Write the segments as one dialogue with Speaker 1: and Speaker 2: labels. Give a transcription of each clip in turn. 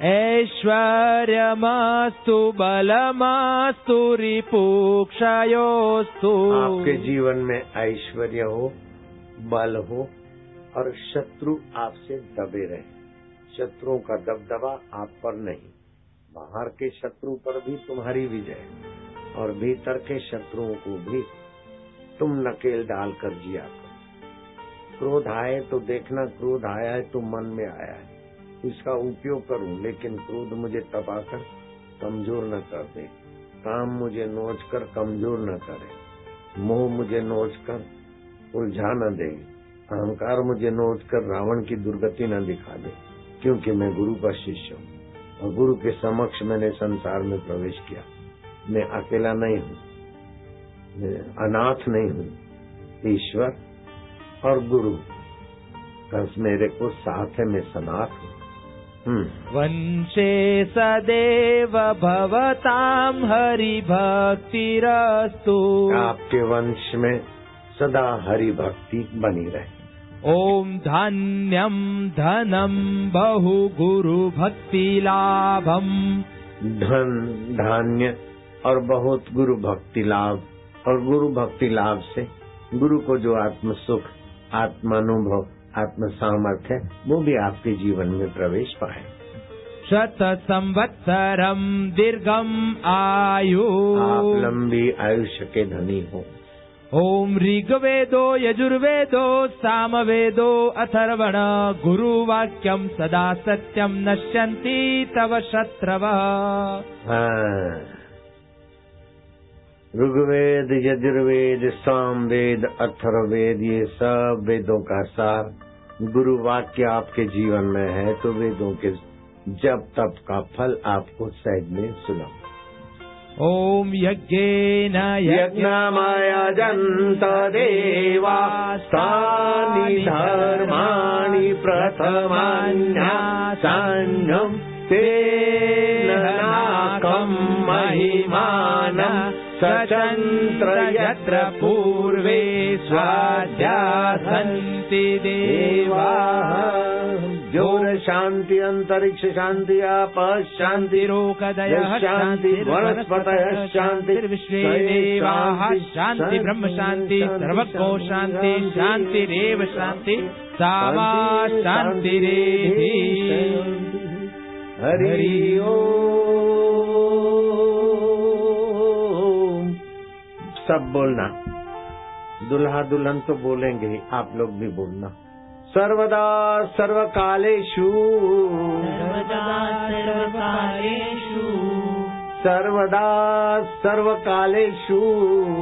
Speaker 1: ऐश्वर्यमस्तु बलमस्तु रिपुक्षयोस्तु।
Speaker 2: आपके जीवन में ऐश्वर्य हो, बल हो और शत्रु आपसे दबे रहे। शत्रुओं का दबदबा आप पर नहीं, बाहर के शत्रु पर भी तुम्हारी विजय और भीतर के शत्रुओं को भी तुम नकेल डालकर जिया करो। क्रोध आए तो देखना, क्रोध आया है तो मन में आया है, इसका उपयोग करूं, लेकिन क्रोध मुझे तपाकर कमजोर न कर दे, काम मुझे नोच कर कमजोर न करे, मोह मुझे नोच कर उलझा न दे, अहंकार मुझे नोच कर रावण की दुर्गति न दिखा दे, क्योंकि मैं गुरु का शिष्य हूँ और गुरु के समक्ष मैंने संसार में प्रवेश किया। मैं अकेला नहीं हूँ, मैं अनाथ नहीं हूँ, ईश्वर और गुरु बस मेरे को साथ है, मैं सनाथ हूँ।
Speaker 1: वंशे सदैव भवतां हरि भक्तिरस्तु।
Speaker 2: आपके वंश में सदा हरि भक्ति बनी रहे।
Speaker 1: ओम धान्यम धनम बहु गुरु भक्ति लाभम।
Speaker 2: धन धान्य और बहुत गुरु भक्ति लाभ, और गुरु भक्ति लाभ से गुरु को जो आत्म सुख, आत्मानुभव, आत्म सामर्थ्य है वो भी आपके जीवन में प्रवेश पाए।
Speaker 1: शत संवत्सरम दीर्घम आयु।
Speaker 2: आप लंबी आयुष्य के धनी हो।
Speaker 1: ओम ऋग्वेदो यजुर्वेदो सामवेदो अथर्वण गुरुवाक्यम सदा सत्यम नश्यन्ति तव शत्रवः।
Speaker 2: ऋग्वेद, यजुर्वेद, सामवेद, अथर्ववेद, ये सब वेदों का सार गुरु वाक्य आपके जीवन में है, तो वेदों के जप तप का फल आपको सहज में सुलभ।
Speaker 1: ओम यज्ञेन
Speaker 2: यज्ञमयजन्त देवास्तानि धर्माणि प्रथमान्यासान्यं तेन नाकं महिमानं सचन्त्र यत्र पूर्वे स्वाध्यासन्ति देवाः। ज्योर शांति, अंतरिक्ष शांति, आपः शांति,
Speaker 1: रोकदयः शांति,
Speaker 2: वनस्पतयः शांति,
Speaker 1: विश्वे देवाः शांति, ब्रह्म शांति, सर्वको शांति, शांतिरेव शांति, सा मा शांतिरेधि।
Speaker 2: हरि ओम। सब बोलना, दुल्हा दुल्हन तो बोलेंगे ही, आप लोग भी बोलना। सर्वदा सर्वकालेषु,
Speaker 1: सर्वदा सर्वकालेषु,
Speaker 2: सर्वदा सर्वकालेषु,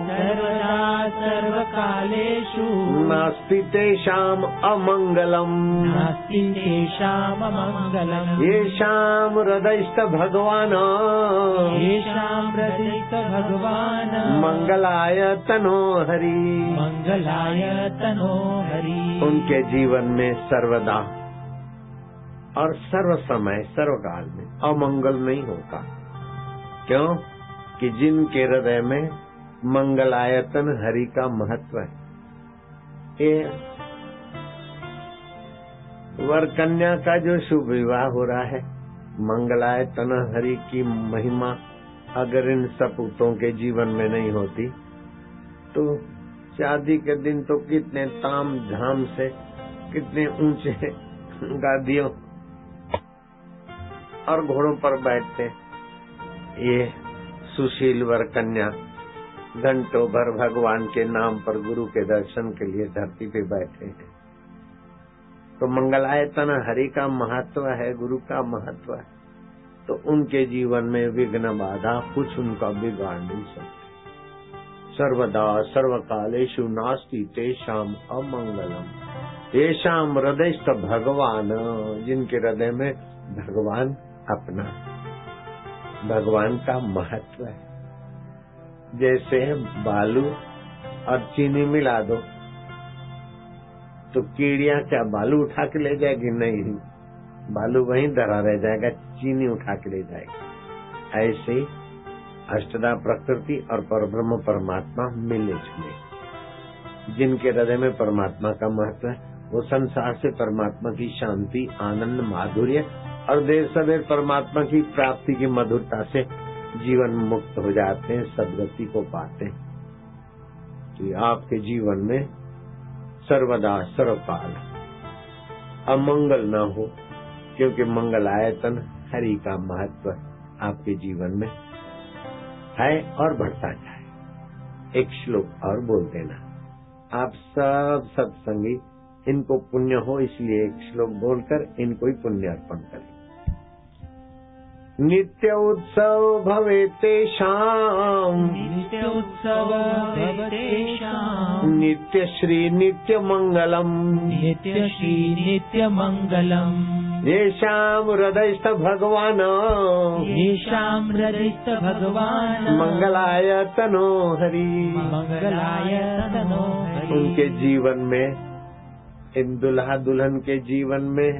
Speaker 1: सर्वदा सर्वकालेषु,
Speaker 2: नास्ति तेषाम् अमङ्गलम्,
Speaker 1: नास्ति तेषाम् अमङ्गलम्।
Speaker 2: येषां हृदयस्थ भगवान्,
Speaker 1: येषां हृदयस्थ भगवान्,
Speaker 2: मंगलाय तनो हरि,
Speaker 1: मंगलाय तनो हरि।
Speaker 2: उनके जीवन में सर्वदा और सर्व समय सर्वकाल में अमंगल नहीं होता। क्यों? कि जिनके हृदय में मंगलायतन हरि का महत्व है। ये वर कन्या का जो शुभ विवाह हो रहा है, मंगलायतन हरि की महिमा अगर इन सपूतों के जीवन में नहीं होती तो शादी के दिन तो कितने ताम झाम से, कितने ऊंचे गादियों और घोड़ों पर बैठते। ये सुशील वर कन्या घंटों भर भगवान के नाम पर गुरु के दर्शन के लिए धरती पे बैठे हैं। तो मंगलायतन हरि का महत्व है, गुरु का महत्व है, तो उनके जीवन में विघ्न बाधा कुछ उनका बिगाड़ नहीं सकते। सर्वदा सर्वकालेषु नास्ति तेषाम् अमंगलम्, तेषाम् हृदयस्थ भगवान, जिनके हृदय में भगवान अपना, भगवान का महत्व है। जैसे बालू और चीनी मिला दो तो कीड़ियां क्या बालू उठा के ले जाएगी? नहीं, बालू वहीं धरा रह जाएगा, चीनी उठा के ले जाएगी। ऐसे ही अष्टदा प्रकृति और परब्रह्म परमात्मा मिले जुले, जिनके हृदय में परमात्मा का महत्व है, वो संसार से परमात्मा की शांति, आनंद, माधुर्य और देर सवेर परमात्मा की प्राप्ति की मधुरता से जीवन मुक्त हो जाते हैं, सदगति को पाते हैं। कि आपके जीवन में सर्वदा सर्वकाल अमंगल न हो, क्योंकि मंगल आयतन हरि का महत्व आपके जीवन में है और बढ़ता जाए। एक श्लोक और बोल देना। आप सब सत्संगी इनको पुण्य हो, इसलिए एक श्लोक बोलकर इनको ही पुण्य अर्पण करें। नित्य उत्सव भवे तेषाम्,
Speaker 1: नित्य उत्सव भवे तेषाम्,
Speaker 2: नित्य श्री नित्य मंगलम्,
Speaker 1: नित्य श्री नित्य मंगलम्,
Speaker 2: येषाम् हृदयस्थ भगवान्,
Speaker 1: येषाम् हृदयस्थ भगवान्,
Speaker 2: मंगलाय तनो हरि,
Speaker 1: मंगलाय तनो हरि।
Speaker 2: उनके जीवन में, इन दुल्हा दुल्हन के जीवन में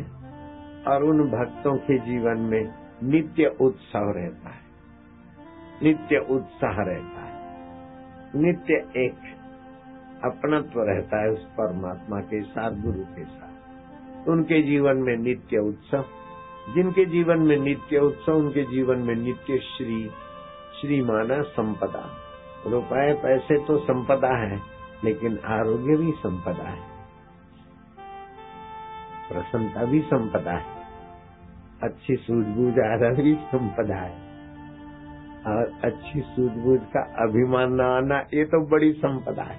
Speaker 2: और उन भक्तों के जीवन में नित्य उत्सव रहता है, नित्य उत्साह रहता है, नित्य एक अपनत्व रहता है उस परमात्मा के साथ, गुरु के साथ। उनके जीवन में नित्य उत्सव, जिनके जीवन में नित्य उत्सव, उनके जीवन में नित्य श्री। श्री माना संपदा। रुपए पैसे तो संपदा है, लेकिन आरोग्य भी संपदा है, प्रसन्नता भी संपदा है, अच्छी सूझबूझ आदर भी संपदा है, और अच्छी सूझबूझ का अभिमान न आना ये तो बड़ी संपदा है।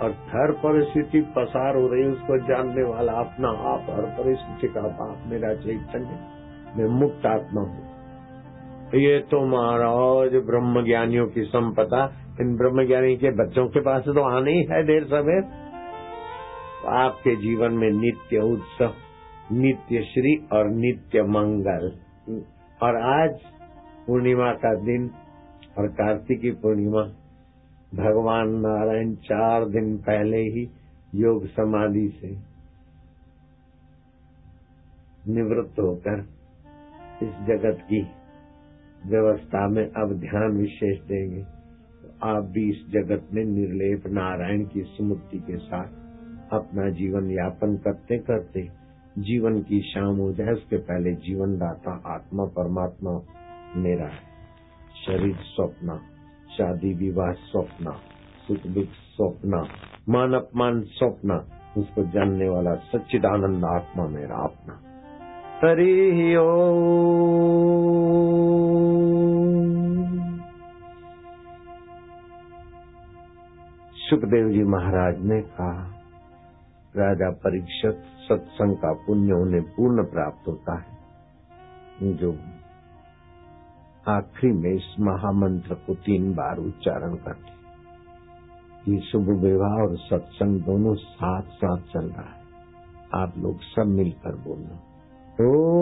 Speaker 2: और हर परिस्थिति पसार हो रही, उसको जानने वाला अपना आप, हर परिस्थिति का बाप मेरा चैतन्य, मैं मुक्त आत्मा हूँ। ये तो महाराज ब्रह्म ज्ञानियों की संपदा। इन ब्रह्म ज्ञानी के बच्चों के पास तो आने ही है देर सवेर। आपके जीवन में नित्य उत्सव, नित्य श्री और नित्य मंगल। और आज पूर्णिमा का दिन और कार्तिकी पूर्णिमा, भगवान नारायण 4 दिन पहले ही योग समाधि से निवृत्त होकर इस जगत की व्यवस्था में अब ध्यान विशेष देंगे। तो आप भी इस जगत में निर्लेप नारायण की स्मृति के साथ अपना जीवन यापन करते करते जीवन की शाम हो जाए, उसके पहले जीवन दाता आत्मा परमात्मा मेरा है। शरीर स्वप्न, शादी विवाह स्वप्न, सुख दुख स्वप्न, मान अपमान स्वप्न, उसको जानने वाला सच्चिदानंद आत्मा मेरा अपना। हरि ओम। सुखदेव जी महाराज ने कहा, राजा परीक्षित, सत्संग का पुण्य उन्हें पूर्ण प्राप्त होता है जो आखिरी में इस महामंत्र को 3 बार उच्चारण करते। ये शुभ विवाह और सत्संग दोनों साथ साथ चल रहा है। आप लोग सब मिलकर बोलना। ओम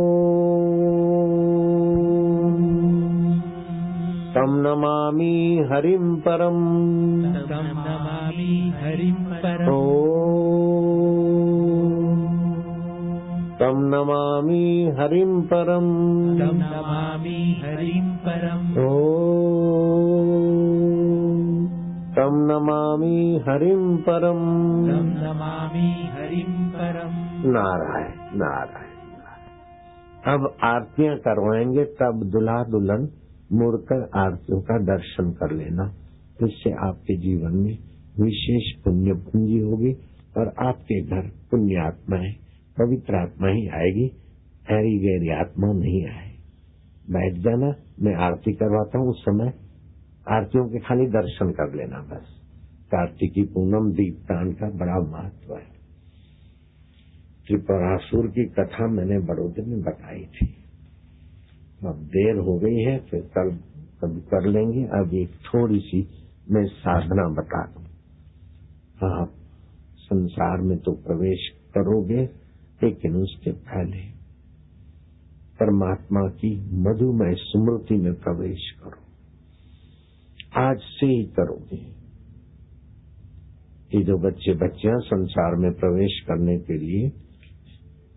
Speaker 2: तम नमामि हरिम परम,
Speaker 1: तम नमामि हरिम परम,
Speaker 2: तम नमामि हरिम परम,
Speaker 1: तम नमामि हरिम परम,
Speaker 2: तम नमामि हरिम परम,
Speaker 1: तम नमामि हरिम परम।
Speaker 2: नारायण नारायण। अब आरतियां करवाएंगे, तब दुल्हा दुल्हन मुड़कर आरतियों का दर्शन कर लेना। इससे आपके जीवन में विशेष पुण्य पूंजी होगी और आपके घर पुण्य आत्माएं, पवित्र आत्मा ही आएगी, ऐरी गैरी आत्मा नहीं आए। बैठ जाना, मैं आरती करवाता हूँ। उस समय आरतियों के खाली दर्शन कर लेना बस। कार्तिकी पूनम दीपदान का बड़ा महत्व है। त्रिपुरासुर की कथा मैंने बड़ौदे में बताई थी। अब देर हो गई है, फिर कल कभी कर लेंगे। अब एक थोड़ी सी मैं साधना बता दूं। आप संसार में तो प्रवेश करोगे, लेकिन उसके पहले परमात्मा की मधुमय स्मृति में प्रवेश करो। आज से ही करोगे। ये जो बच्चे बच्चियां संसार में प्रवेश करने के लिए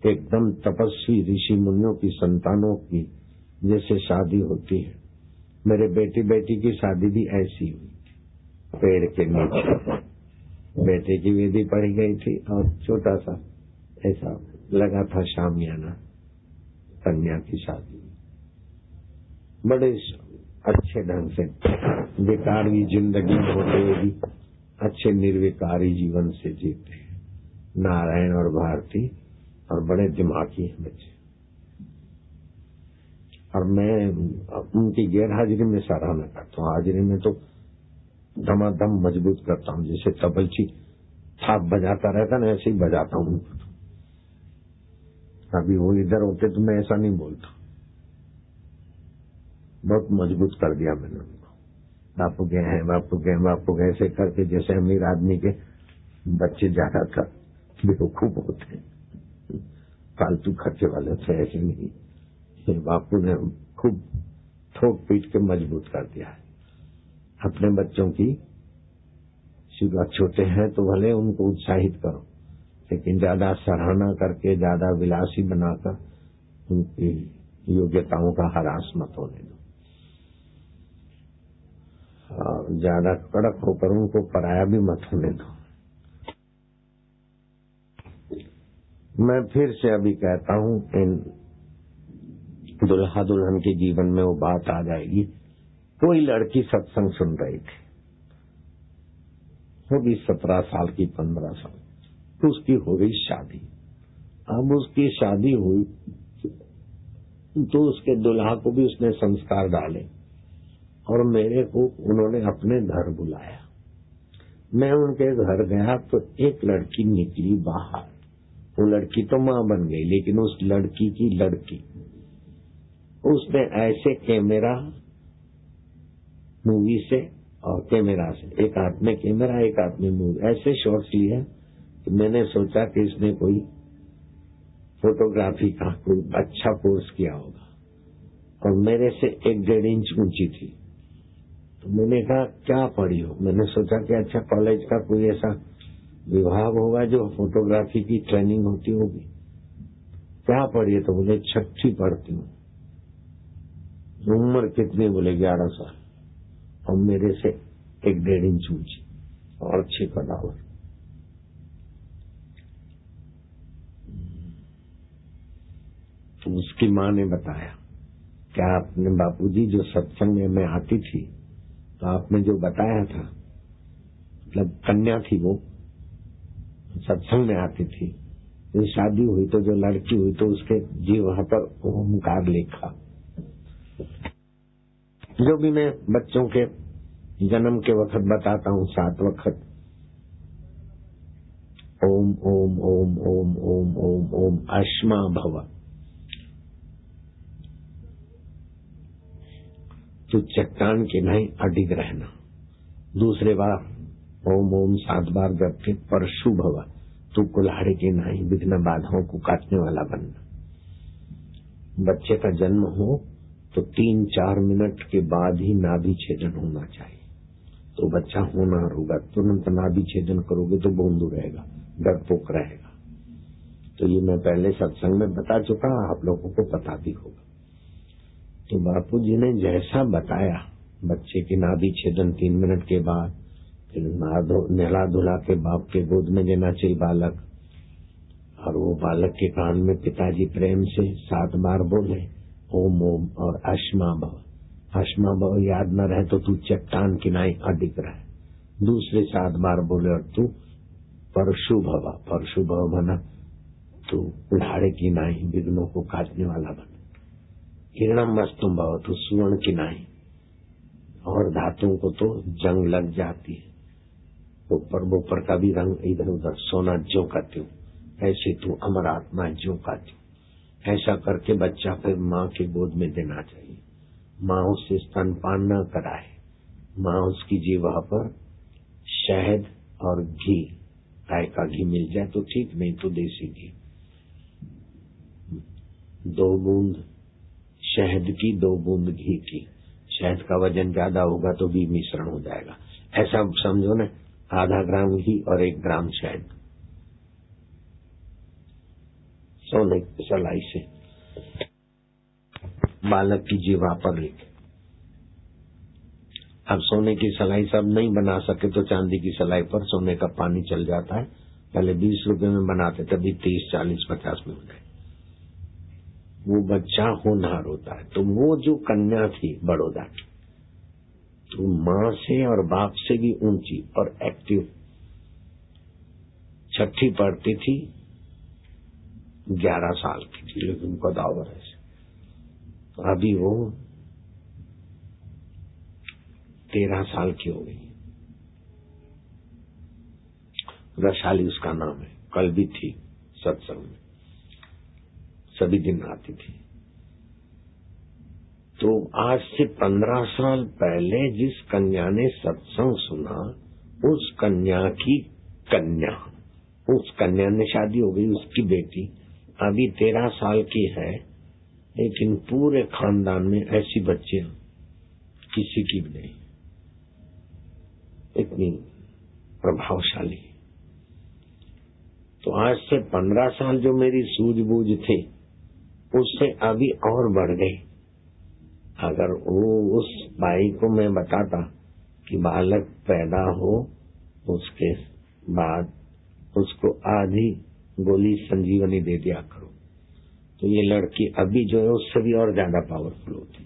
Speaker 2: एकदम तपस्वी ऋषि मुनियों की संतानों की जैसे शादी होती है, मेरे बेटी बेटी की शादी भी ऐसी हुई। पेड़ के नीचे बेटे की वेदी पड़ी गई थी और छोटा सा ऐसा लगा था शामियाना।
Speaker 3: कन्या की शादी बड़े अच्छे ढंग से बेकारी जिंदगी होते हुए भी अच्छे निर्विकारी जीवन से जीते नारायण और भारती और बड़े दिमागी हैं बच्चे। और मैं उनकी गैर हाजिरी में सराहना करता हूँ, हाजिरी में तो धमाधम मजबूत करता हूँ, जैसे तबलची थाप बजाता रहता ना ऐसे ही बजाता हूँ उनको। अभी वो इधर होते तो मैं ऐसा नहीं बोलता, बहुत मजबूत कर दिया मैंने उनको। बापू गए हैं, बापू गए, बापू गए ऐसे करके, जैसे अमीर आदमी के बच्चे ज्यादातर बेवकूफ होते हैं, फालतू खर्चे वाले होते, ऐसे नहीं। बापू ने खूब ठोक पीट के मजबूत कर दिया है। अपने बच्चों की शुरुआत छोटे हैं तो भले उनको उत्साहित करो, लेकिन ज्यादा सराहना करके ज्यादा विलासी बनाकर उनकी योग्यताओं का ह्रास मत होने दो। और ज्यादा कड़क होकर उनको पराया भी मत होने दो। मैं फिर से अभी कहता हूँ, इन दुल्हा दुल्हन के जीवन में वो बात आ जाएगी। कोई लड़की सत्संग सुन रही थी, वो भी 17 साल की 15 साल, तो उसकी हो गई शादी। अब उसकी शादी हुई तो उसके दुल्हा को भी उसने संस्कार डाले और मेरे को उन्होंने अपने घर बुलाया। मैं उनके घर गया तो एक लड़की निकली बाहर। वो लड़की तो मां बन गई, लेकिन उस लड़की की लड़की उसने ऐसे कैमरा मूवी से और कैमरा से, एक हाथ में कैमरा एक हाथ में मूवी, ऐसे शॉट्स लिया कि मैंने सोचा कि इसने कोई फोटोग्राफी का कोई अच्छा कोर्स किया होगा। और मेरे से 1-1.5 इंच ऊंची थी। तो मैंने कहा क्या पढ़ी हो? मैंने सोचा कि अच्छा कॉलेज का कोई ऐसा विभाग होगा जो फोटोग्राफी की ट्रेनिंग होती होगी। क्या पढ़ी है? तो बोले 6ठी पढ़ती हूँ। उम्र कितनी? बोले 11 साल। और मेरे से 1-1.5 इंच ऊंची और अच्छे कदावर। तो उसकी माँ ने बताया, क्या आपने बापूजी जो सत्संग में मैं आती थी तो आपने जो बताया था, मतलब कन्या थी वो, सत्संग में आती थी, तो शादी हुई तो जो लड़की हुई तो उसके जीवा पर ओमकार लिखा। जो भी मैं बच्चों के जन्म के वक्त बताता हूँ 7 वक्त, ओम ओम ओम ओम ओम ओम ओम अश्मा भव। तो चट्टान के नहीं अडिग रहना। दूसरे बार ओम ओम 7 बार जब के परशु भव, तू कुल्हाड़ी के नहीं विघ्न बाधाओं को काटने वाला बनना। बच्चे का जन्म हो तो 3-4 मिनट के बाद ही नाभि छेदन होना चाहिए। तो बच्चा होनहार होगा, तुरंत नाभि छेदन करोगे तो बूंदू रहेगा, डरपोक रहेगा। तो ये मैं पहले सत्संग में बता चुका, आप लोगों को पता भी होगा। तो बापू जी ने जैसा बताया, बच्चे की नाभि छेदन 3 मिनट के बाद, फिर नहला धुला के बाप के गोद में देना चाहिए बालक, और वो बालक के कान में पिताजी प्रेम से 7 बार बोले ओम ओम और अश्मा भव। अश्मा भव याद न रहे तो तू चट्टान की नाई अडिग रहे। दूसरे 7 बार बोले और तू परशु भव। परशु भव बना तू कुल्हाड़े की नाई विघ्नों को काटने वाला बना। किरणम मस्तुम भव, तू सुवर्ण की नाई, और धातुओं को तो जंग लग जाती है, ऊपर का भी रंग इधर उधर सोना ज्यों का त्यों, ऐसे तू अमर आत्मा ज्यों का त्यों। ऐसा करके बच्चा फिर माँ के गोद में देना चाहिए। माँ उससे स्तनपान न कराए, माँ उसकी जीवा पर शहद और घी, गाय का घी मिल जाए तो ठीक, नहीं तो देसी घी, 2 बूंद शहद की 2 बूंद घी की। शहद का वजन ज्यादा होगा तो भी मिश्रण हो जाएगा। ऐसा समझो ना, आधा ग्राम घी और 1 ग्राम शहद सोने की सलाई से बालक की जीवा पर लिखे। अब सोने की सलाई सब नहीं बना सके तो चांदी की सलाई पर सोने का पानी चल जाता है। पहले 20 रुपए में बनाते थे, अभी 30, 40, 50 में हो गए। वो बच्चा होनहार होता है। तो वो जो कन्या थी बड़ौदा की, तो माँ से और बाप से भी ऊंची और एक्टिव, छठी पढ़ती थी, 11 साल की थी, लेकिन कदावर है। तो अभी वो 13 साल की हो गई। वैशाली उसका नाम है। कल भी थी सत्संग में, सभी दिन आती थी। तो आज से 15 साल पहले जिस कन्या ने सत्संग सुना, उस कन्या की कन्या, उस कन्या ने शादी हो गई, उसकी बेटी अभी 13 साल की है, लेकिन पूरे खानदान में ऐसी बच्चियां किसी की भी नहीं, इतनी प्रभावशाली। तो आज से 15 साल जो मेरी सूझबूझ थी, उससे अभी और बढ़ गई। अगर वो उस बाई को मैं बताता कि बालक पैदा हो, उसके बाद उसको आधी गोली संजीवनी दे दिया करो, तो ये लड़की अभी जो है उससे भी और ज्यादा पावरफुल होती।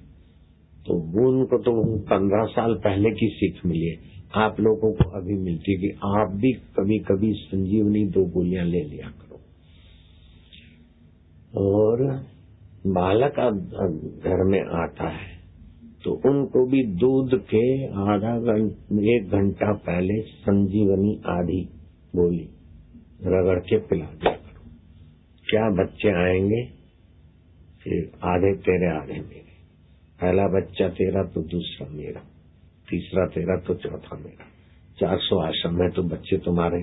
Speaker 3: तो वो उनको तो 15 साल पहले की सीख मिली है, आप लोगों को अभी मिलती है कि आप भी कभी कभी संजीवनी 2 गोलियां ले लिया करो। और बालक घर में आता है तो उनको भी दूध के 1 घंटा पहले संजीवनी आधी गोली रगड़ के पिला दिया करो। क्या बच्चे आएंगे, फिर आधे तेरे आधे मेरे, पहला बच्चा तेरा तो दूसरा मेरा, तीसरा तेरा तो चौथा मेरा। 400 आश्रम में तो बच्चे तुम्हारे,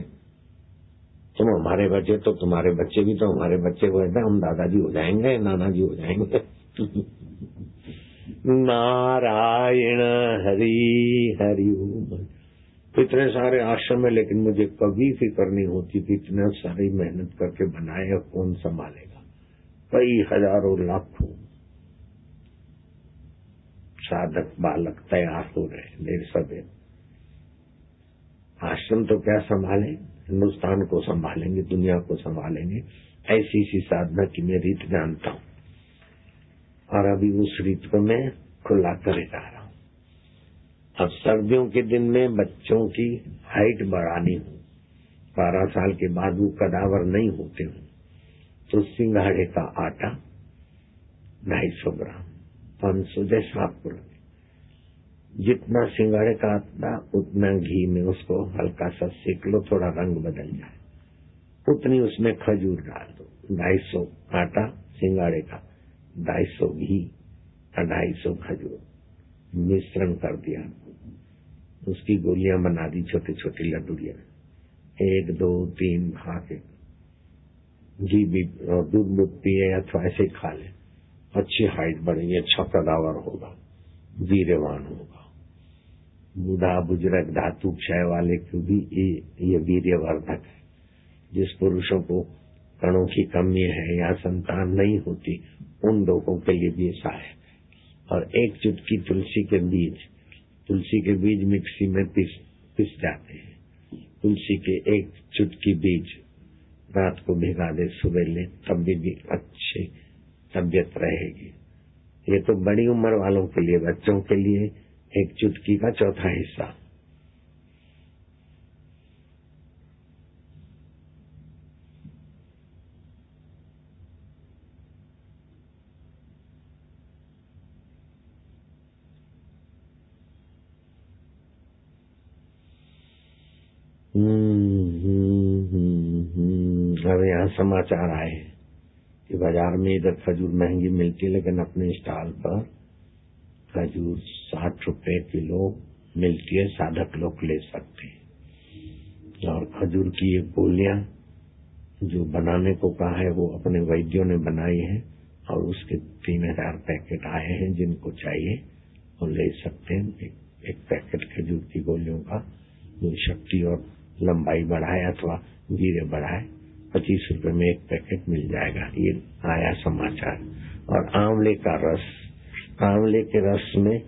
Speaker 3: तुम हमारे बच्चे तो तुम्हारे बच्चे भी तो हमारे बच्चे को है, हम दादाजी हो जाएंगे, नाना जी हो जाएंगे। नारायण हरि हरि ओम। इतने सारे आश्रम है, लेकिन मुझे कभी फिक्र नहीं होती कि इतना सारी मेहनत करके बनाए कौन संभालेगा। कई हजारों लाखों साधक बालक तैयार हो रहे हैं देर सवेर। आश्रम तो क्या संभाले, हिंदुस्तान को संभालेंगे, दुनिया को संभालेंगे। ऐसी सी साधना की मैं रीत जानता हूँ, और अभी उस रीत को मैं खुला करे जा रहा हूँ। अब सर्दियों के दिन में बच्चों की हाइट बढ़ानी हो, 12 साल के बाद वो कदावर नहीं होते हो, तो सिंघाड़े का आटा 250 ग्राम, 500 जैसा आपको लगे, जितना सिंघाड़े का आटा उतना घी में उसको हल्का सा सेक लो, थोड़ा रंग बदल जाए, उतनी उसमें खजूर डाल दो। 250 आटा सिंघाड़े का, 250 घी, 250 खजूर, मिश्रण कर दिया, उसकी गोलियां बना दी, छोटी छोटी लड्डूरियां, 1 2 3 खा के घी भी दूध पिए अथवा ऐसे खा ले, अच्छी हाइट बढ़ेगी, अच्छा कदावर होगा, वीर्यवान होगा। बूढ़ा बुजुर्ग धातु क्षय वाले को भी ये वीर्यवर्धक है। जिस पुरुषों को कणों की कमी है या संतान नहीं होती, उन लोगों के लिए भी ऐसा है। और 1 चुटकी तुलसी के बीज मिक्सी में पिस जाते हैं। तुलसी के 1 चुटकी बीज रात को भिगा दे, सुबह ले, तब भी अच्छी तबियत रहेगी। ये तो बड़ी उम्र वालों के लिए, बच्चों के लिए 1 चुटकी का 1/4 हिस्सा। अब यहाँ समाचार आए कि बाजार में इधर खजूर महंगी मिलती है, लेकिन अपने स्टॉल पर खजूर 60 रुपए किलो मिलती है, साधक लोग ले सकते हैं। और खजूर की ये गोलियां जो बनाने को कहा है वो अपने वैद्यों ने बनाई है, और उसके 3000 पैकेट आए हैं। जिनको चाहिए वो ले सकते हैं। एक पैकेट खजूर की गोलियों का जो शक्ति और लंबाई बढ़ाए अथवा वीर्य बढ़ाए, 25 रुपए में 1 पैकेट मिल जाएगा। ये आया समाचार। और आंवले का रस, आंवले के रस में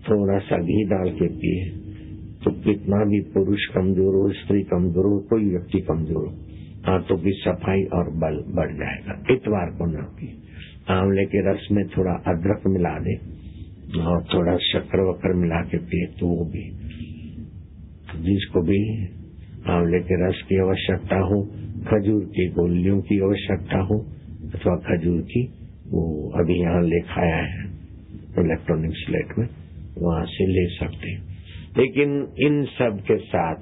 Speaker 3: थोड़ा सा घी डाल के पिए तो कितना भी पुरुष कमजोर हो, स्त्री कमजोर हो, कोई व्यक्ति कमजोर हो, हाथों की सफाई और बल बढ़ जाएगा। इतवार को ना पिए, आंवले के रस में थोड़ा अदरक मिला दे और थोड़ा शक्कर वक्कर मिला के पिए तो वो भी, जिसको भी आंवले के रस की आवश्यकता हो, खजूर की गोलियों की आवश्यकता हो अथवा खजूर की, वो अभी यहाँ लेखा आया है इलेक्ट्रॉनिक स्लेट में, वहां से ले सकते हैं। लेकिन इन सब के साथ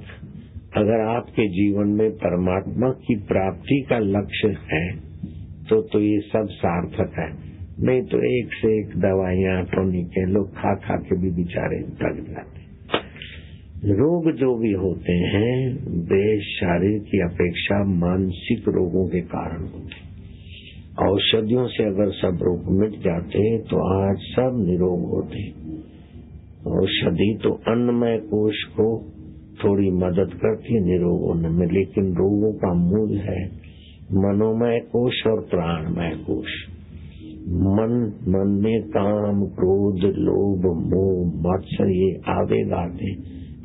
Speaker 3: अगर आपके जीवन में परमात्मा की प्राप्ति का लक्ष्य है तो ये सब सार्थक है। नहीं तो एक से एक दवाइयां टॉनिक के लोग खा खा के भी बेचारे थक जाते। रोग जो भी होते हैं वे शरीर की अपेक्षा मानसिक रोगों के कारण होते हैं। औषधियों से अगर सब रोग मिट जाते तो आज सब निरोग होते। औषधि तो अन्नमय कोश को थोड़ी मदद करती है निरोग होने में, लेकिन रोगों का मूल है मनोमय कोश और प्राणमय कोश। मन में काम, क्रोध, लोभ, मोह, मत्सर ये आवेग आते,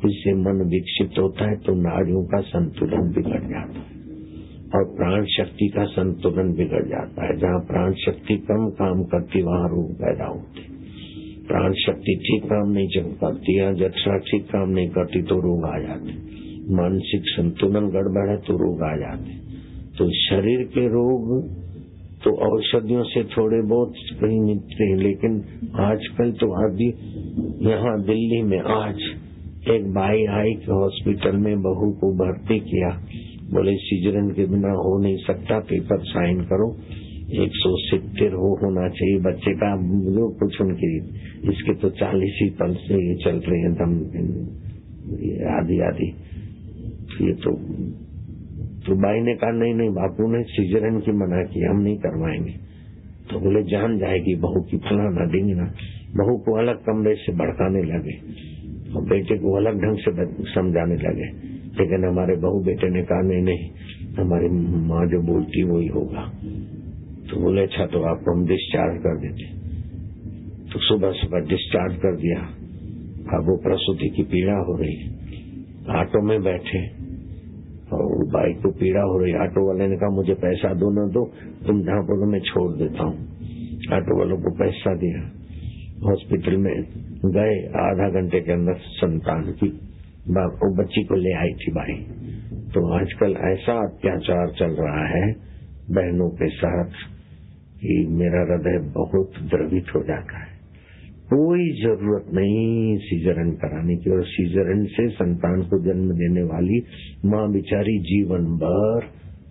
Speaker 3: इससे मन विकसित होता है तो नाड़ियों का संतुलन बिगड़ जाता है और प्राण शक्ति का संतुलन बिगड़ जाता है। जहाँ प्राण शक्ति कम काम करती वहाँ रोग पैदा होते। प्राण शक्ति ठीक काम नहीं करती या जठरा ठीक काम नहीं करती तो रोग आ जाते। मानसिक संतुलन गड़बड़ है तो रोग आ जाते। तो शरीर के रोग तो औषधियों से थोड़े बहुत कहीं मिलते हैं, लेकिन आजकल तो अभी यहाँ दिल्ली में आज एक बाई आई कि हॉस्पिटल में बहू को भर्ती किया, बोले सीजरन के बिना हो नहीं सकता, पेपर साइन करो, 170 होना चाहिए बच्चे का, जो कुछ उनकी, इसके तो 40 ही पल से ये चल रहे हैं दम आधी आधी। ये तो बाई ने कहा नहीं बापू ने सीजरन की मना की, हम नहीं करवाएंगे। तो बोले जान जाएगी बहू की, फलाना डिंगना। बहू को अलग कमरे से भड़काने लगे और बेटे को अलग ढंग से समझाने लगे, लेकिन हमारे बहू बेटे ने कहा नहीं हमारी माँ जो बोलती वही होगा। तो बोले अच्छा तो आपको हम डिस्चार्ज कर देते। तो सुबह डिस्चार्ज कर दिया। अब वो प्रसूति की पीड़ा हो रही, ऑटो में बैठे और बाइक को पीड़ा हो रही। ऑटो वाले ने कहा मुझे पैसा दो न दो, तुम जहाँ बोलो मैं छोड़ देता हूँ। ऑटो वालों को पैसा दिया, हॉस्पिटल में गए, आधा घंटे के अंदर संतान की वो बच्ची को ले आई थी बाई। तो आजकल ऐसा अत्याचार चल रहा है बहनों के साथ कि मेरा हृदय बहुत द्रवित हो जाता है। कोई जरूरत नहीं सीजरन कराने की, और सीजरन से संतान को जन्म देने वाली माँ बेचारी जीवन भर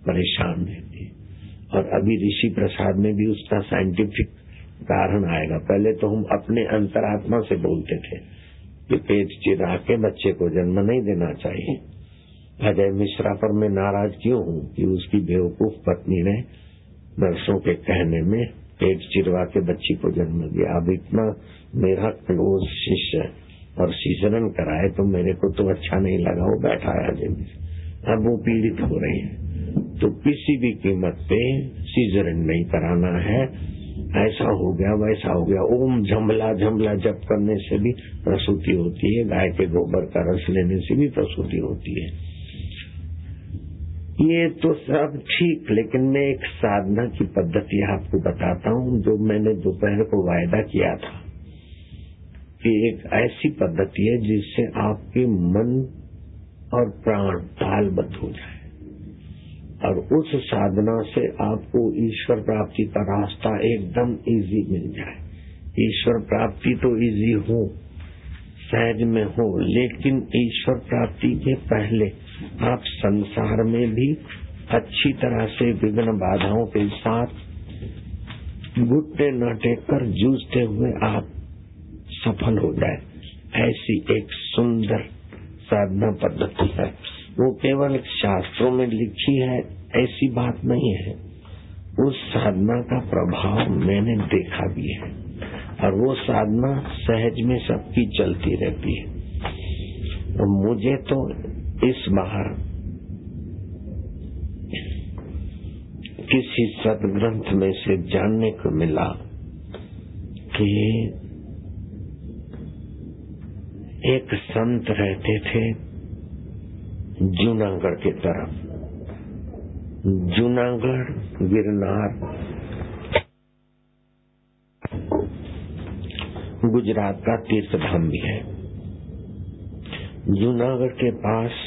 Speaker 3: परेशान रहती है। और अभी ऋषि प्रसाद में भी उसका साइंटिफिक कारण आएगा। पहले तो हम अपने अंतरात्मा से बोलते थे कि पेट चिरा के बच्चे को जन्म नहीं देना चाहिए। अजय मिश्रा पर मैं नाराज क्यों हूँ कि उसकी बेवकूफ पत्नी ने नर्सों के कहने में पेट चिरवा के बच्ची को जन्म दिया। अब इतना मेरा क्लोज शिष्य और सीजरन कराए तो मेरे को तो अच्छा नहीं लगा, वो बैठा है। अब वो पीड़ित हो रही है। तो किसी भी कीमत पे सीजरन नहीं कराना है। ऐसा हो गया वैसा हो गया, ओम झंबला झंबला जप करने से भी प्रसूति होती है, गाय के गोबर का रस लेने से भी प्रसूति होती है। ये तो सब ठीक, लेकिन मैं एक साधना की पद्धति आपको बताता हूँ जो मैंने दोपहर को वायदा किया था कि एक ऐसी पद्धति है जिससे आपके मन और प्राण तालबद्ध हो जाए और उस साधना से आपको ईश्वर प्राप्ति का रास्ता एकदम इजी मिल जाए। ईश्वर प्राप्ति तो इजी हो, सहज में हो, लेकिन ईश्वर प्राप्ति के पहले आप संसार में भी अच्छी तरह से विघ्न बाधाओं के साथ घुटने न टेक कर जूझते हुए आप सफल हो जाए, ऐसी एक सुंदर साधना पद्धति है। वो केवल शास्त्रों में लिखी है ऐसी बात नहीं है, उस साधना का प्रभाव मैंने देखा भी है और वो साधना सहज में सबकी चलती रहती है। तो मुझे तो इस बार किसी सदग्रंथ में से जानने को मिला कि एक संत रहते थे जूनागढ़ के तरफ। जूनागढ़ गिरनार गुजरात का तीर्थ धाम भी है। जूनागढ़ के पास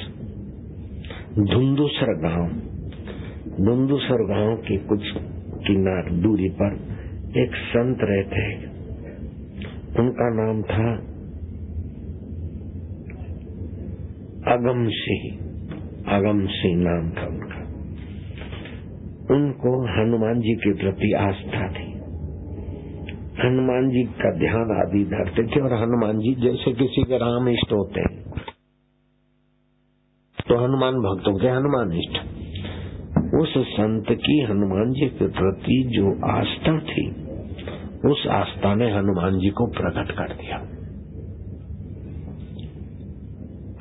Speaker 3: धुंदुसर गांव की कुछ किनार दूरी पर एक संत रहते हैं। उनका नाम था अगम सिंह नाम था उनका। उनको हनुमान जी के प्रति आस्था थी। हनुमान जी का ध्यान आदि धरते थे और हनुमान जी जैसे किसी के राम इष्ट होते हैं तो हनुमान भक्तों के हनुमान इष्ट। उस संत की हनुमान जी के प्रति जो आस्था थी, उस आस्था ने हनुमान जी को प्रकट कर दिया।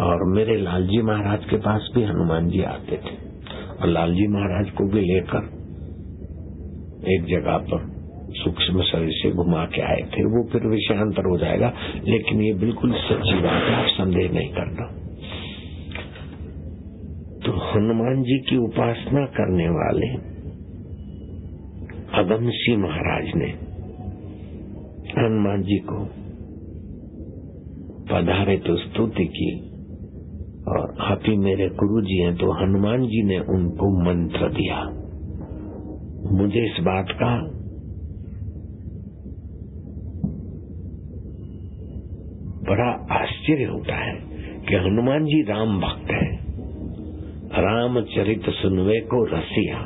Speaker 3: और मेरे लालजी महाराज के पास भी हनुमान जी आते थे और लालजी महाराज को भी लेकर एक जगह पर सूक्ष्म शरीर से घुमा के आए थे। वो फिर विषयांतर हो जाएगा, लेकिन ये बिल्कुल सच्ची बात है, आप संदेह नहीं करना। तो हनुमान जी की उपासना करने वाले अगम सिंह महाराज ने हनुमान जी को पधारे तो स्तुति की, और आप ही मेरे गुरु जी हैं। तो हनुमान जी ने उनको मंत्र दिया। मुझे इस बात का बड़ा आश्चर्य होता है कि हनुमान जी राम भक्त है। रामचरित सुनवे को रसिया।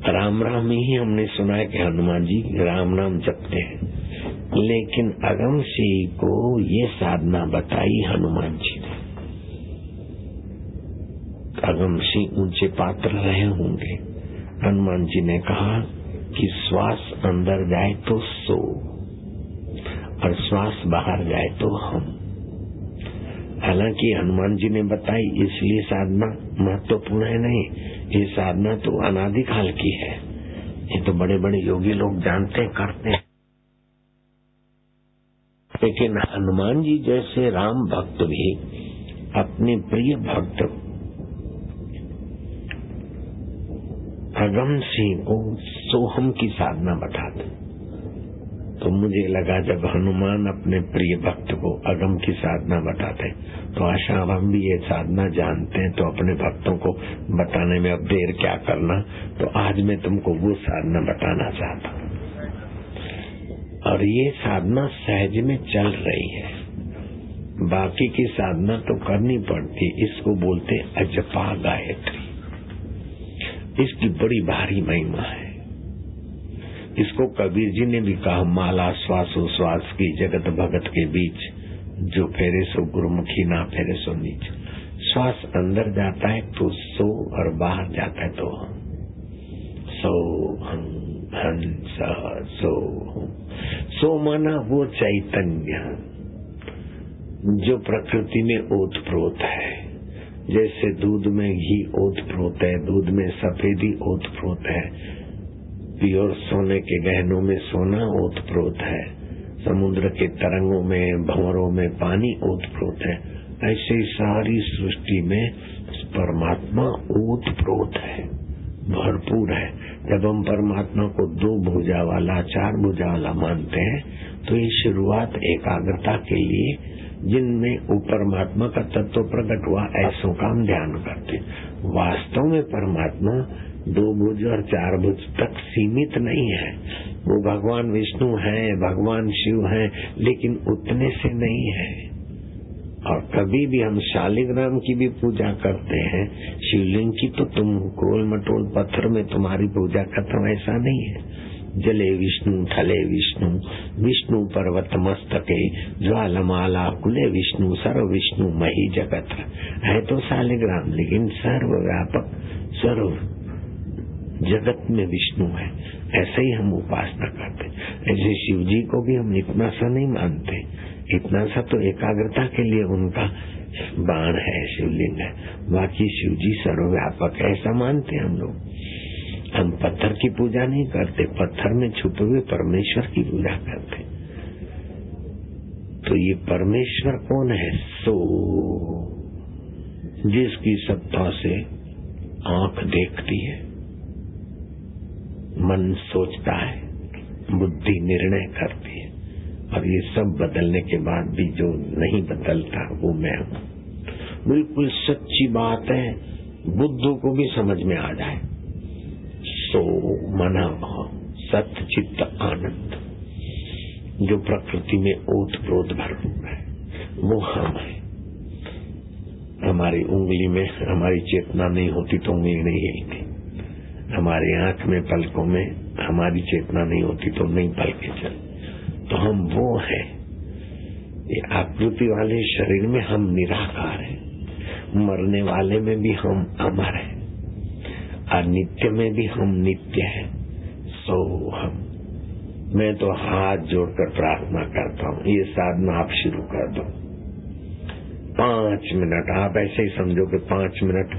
Speaker 3: राम राम ही हमने सुना है कि हनुमान जी राम नाम जपते हैं, लेकिन अगम सिंह को ये साधना बताई हनुमान जी ने। अगम सिंह ऊंचे पात्र रहे होंगे। हनुमान जी ने कहा कि श्वास अंदर जाए तो सो और श्वास बाहर जाए तो हम। हालांकि हनुमान जी ने बताई, इसलिए साधना महत्वपूर्ण है नहीं, ये साधना तो अनादिकाल की है। ये तो बड़े बड़े योगी लोग जानते हैं, करते हैं। लेकिन हनुमान जी जैसे राम भक्त भी अपने प्रिय भक्त अगम सिंह को सोहम की साधना बताते। तो मुझे लगा जब हनुमान अपने प्रिय भक्त को अगम की साधना बताते, तो आशा हम भी ये साधना जानते हैं, तो अपने भक्तों को बताने में अब देर क्या करना। तो आज मैं तुमको वो साधना बताना चाहता हूँ। और ये साधना सहज में चल रही है, बाकी की साधना तो करनी पड़ती। इसको बोलते अजपा गायत्री। इसकी बड़ी भारी महिमा है। इसको कबीर जी ने भी कहा, माला श्वासोश्वास की जगत भगत के बीच, जो फेरे सो गुरुमुखी ना फेरे सो नीच। श्वास अंदर जाता है तो सो, और बाहर जाता है तो हम। सो हम हंस सो हम। सो माना वो चैतन्य जो प्रकृति में ओतप्रोत है। जैसे दूध में घी ओतप्रोत है, दूध में सफेदी ओतप्रोत है, प्योर सोने के गहनों में सोना ओतप्रोत है, समुद्र के तरंगों में भंवरों में पानी ओतप्रोत है, ऐसे ही सारी सृष्टि में परमात्मा ओतप्रोत है, भरपूर है। जब हम परमात्मा को दो भुजा वाला, चार भुजा वाला मानते हैं, तो ये शुरुआत एकाग्रता के लिए, जिनमें वो परमात्मा का तत्व प्रकट हुआ, ऐसों का हम ध्यान करते। वास्तव में परमात्मा दो भुज और चार भुज तक सीमित नहीं है। वो भगवान विष्णु है, भगवान शिव है, लेकिन उतने से नहीं है। और कभी भी हम शालिग्राम की भी पूजा करते हैं, शिवलिंग की, तो तुम गोल मटोल पत्थर में तुम्हारी पूजा खत्म, ऐसा नहीं है। जले विष्णु थले विष्णु, विष्णु पर्वत मस्तके, ज्वालमाला कुले विष्णु, सर्व विष्णु मही जगत है। तो शालिग्राम, लेकिन सर्वव्यापक सर्व जगत में विष्णु है। ऐसे ही हम उपासना करते। ऐसे शिव जी को भी हम इतना सा नहीं मानते। इतना सा तो एकाग्रता के लिए उनका बाण है, शिवलिंग है। बाकी शिव जी सर्वव्यापक है, ऐसा मानते हम लोग। हम पत्थर की पूजा नहीं करते, पत्थर में छुपे हुए परमेश्वर की पूजा करते। तो ये परमेश्वर कौन है? सो जिसकी सत्ता से आंख देखती है, मन सोचता है, बुद्धि निर्णय करती है, और ये सब बदलने के बाद भी जो नहीं बदलता वो मैं हूँ। बिल्कुल सच्ची बात है, बुद्ध को भी समझ में आ जाए। सो मना सत्य चित्त आनंद, जो प्रकृति में ओत प्रोत भरपूर है वो हम है। हमारी उंगली में हमारी चेतना नहीं होती तो उंगली नहीं हिलती, हमारी आंख में पलकों में हमारी चेतना नहीं होती तो नहीं पलके चल। तो हम वो है। ये आकृति वाले शरीर में हम निराकार है, मरने वाले में भी हम अमर है, अनित्य में भी हम नित्य है। सो हम। मैं तो हाथ जोड़कर प्रार्थना करता हूँ, ये साधना आप शुरू कर दो। 5 मिनट आप ऐसे ही समझो कि 5 मिनट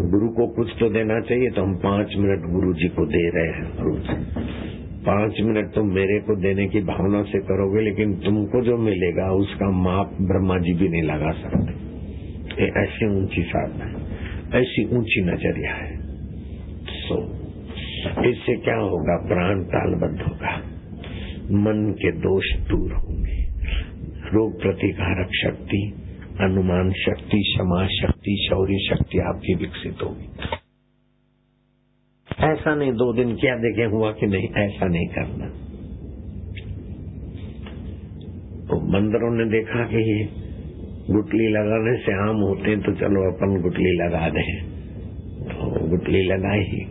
Speaker 3: गुरु को कुछ तो देना चाहिए, तो हम 5 मिनट गुरु जी को दे रहे हैं। गुरु जी 5 मिनट तुम मेरे को देने की भावना से करोगे, लेकिन तुमको जो मिलेगा उसका माप ब्रह्मा जी भी नहीं लगा सकते। ऐसी ऊंची साधना है, ऐसी ऊंची नजरिया है। सो इससे क्या होगा? प्राण तालबद्ध होगा, मन के दोष दूर होंगे, रोग प्रतिकारक शक्ति, अनुमान शक्ति, क्षमा शक्ति, शौर्य शक्ति आपकी विकसित होगी। ऐसा नहीं 2 दिन क्या देखे हुआ कि नहीं, ऐसा नहीं करना। तो बंदरों ने देखा कि ये गुटली लगाने से आम होते हैं, तो चलो अपन गुटली लगा दें। तो गुटली लगाई,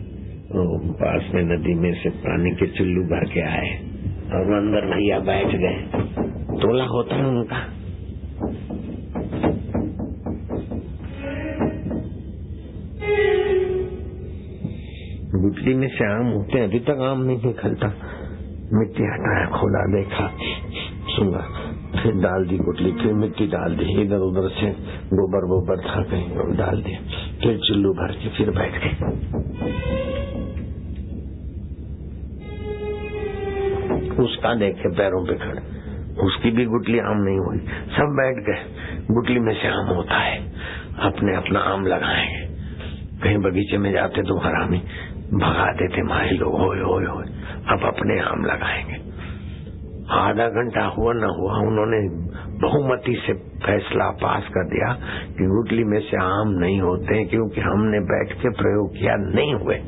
Speaker 3: तो पास में नदी में से पानी के चुल्लू भर के आए और बंदर भैया बैठ गए। तोला होता है उनका। गुटली में से आम होते हैं, अभी तक आम नहीं निकलता। मिट्टी हटाया, खोला, देखा, सुना, फिर डाल दी गुटली, फिर मिट्टी डाल दी, इधर उधर से गोबर वोबर था कहीं और डाल दिया, फिर चुल्लू भर के फिर बैठ गए। उसका देखे पैरों पे खड़े, उसकी भी गुटली आम नहीं हुई, सब बैठ गए। गुटली में से आम होता है, अपने अपना आम लगाएंगे। कहीं बगीचे में जाते तो हरामी भगा देते माही लोग, होए होए होए, अब अपने आम लगाएंगे। आधा घंटा हुआ न हुआ, उन्होंने बहुमति से फैसला पास कर दिया कि गुटली में से आम नहीं होते, क्योंकि हमने बैठ के प्रयोग किया, नहीं हुए।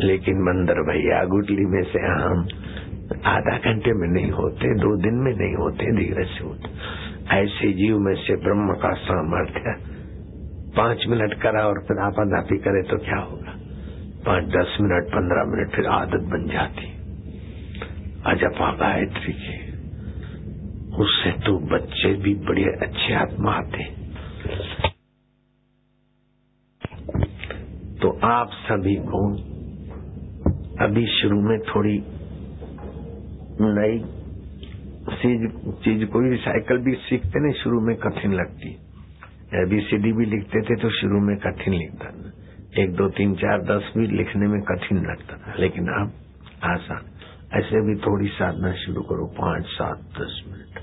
Speaker 3: लेकिन बंदर भैया गुटली में से आम आधा घंटे में नहीं होते, 2 दिन में नहीं होते, धीरे से होते। ऐसे जीव में से ब्रह्म का सामर्थ्य 5 मिनट करा और फिर आपाधापी करे तो क्या होगा? 5-10 मिनट 15 मिनट फिर आदत बन जाती। अजपा गायत्री की, उससे तो बच्चे भी बड़े अच्छे आत्मा आते। तो आप सभी को अभी शुरू में थोड़ी नई चीज, कोई साइकिल भी सीखते नहीं, शुरू में कठिन लगती। ABCD भी लिखते थे तो शुरू में कठिन लिखता था, 1 2 3 4 10 भी लिखने में कठिन लगता था, लेकिन अब आसान। ऐसे भी थोड़ी साधना शुरू करो, 5 7 10 मिनट।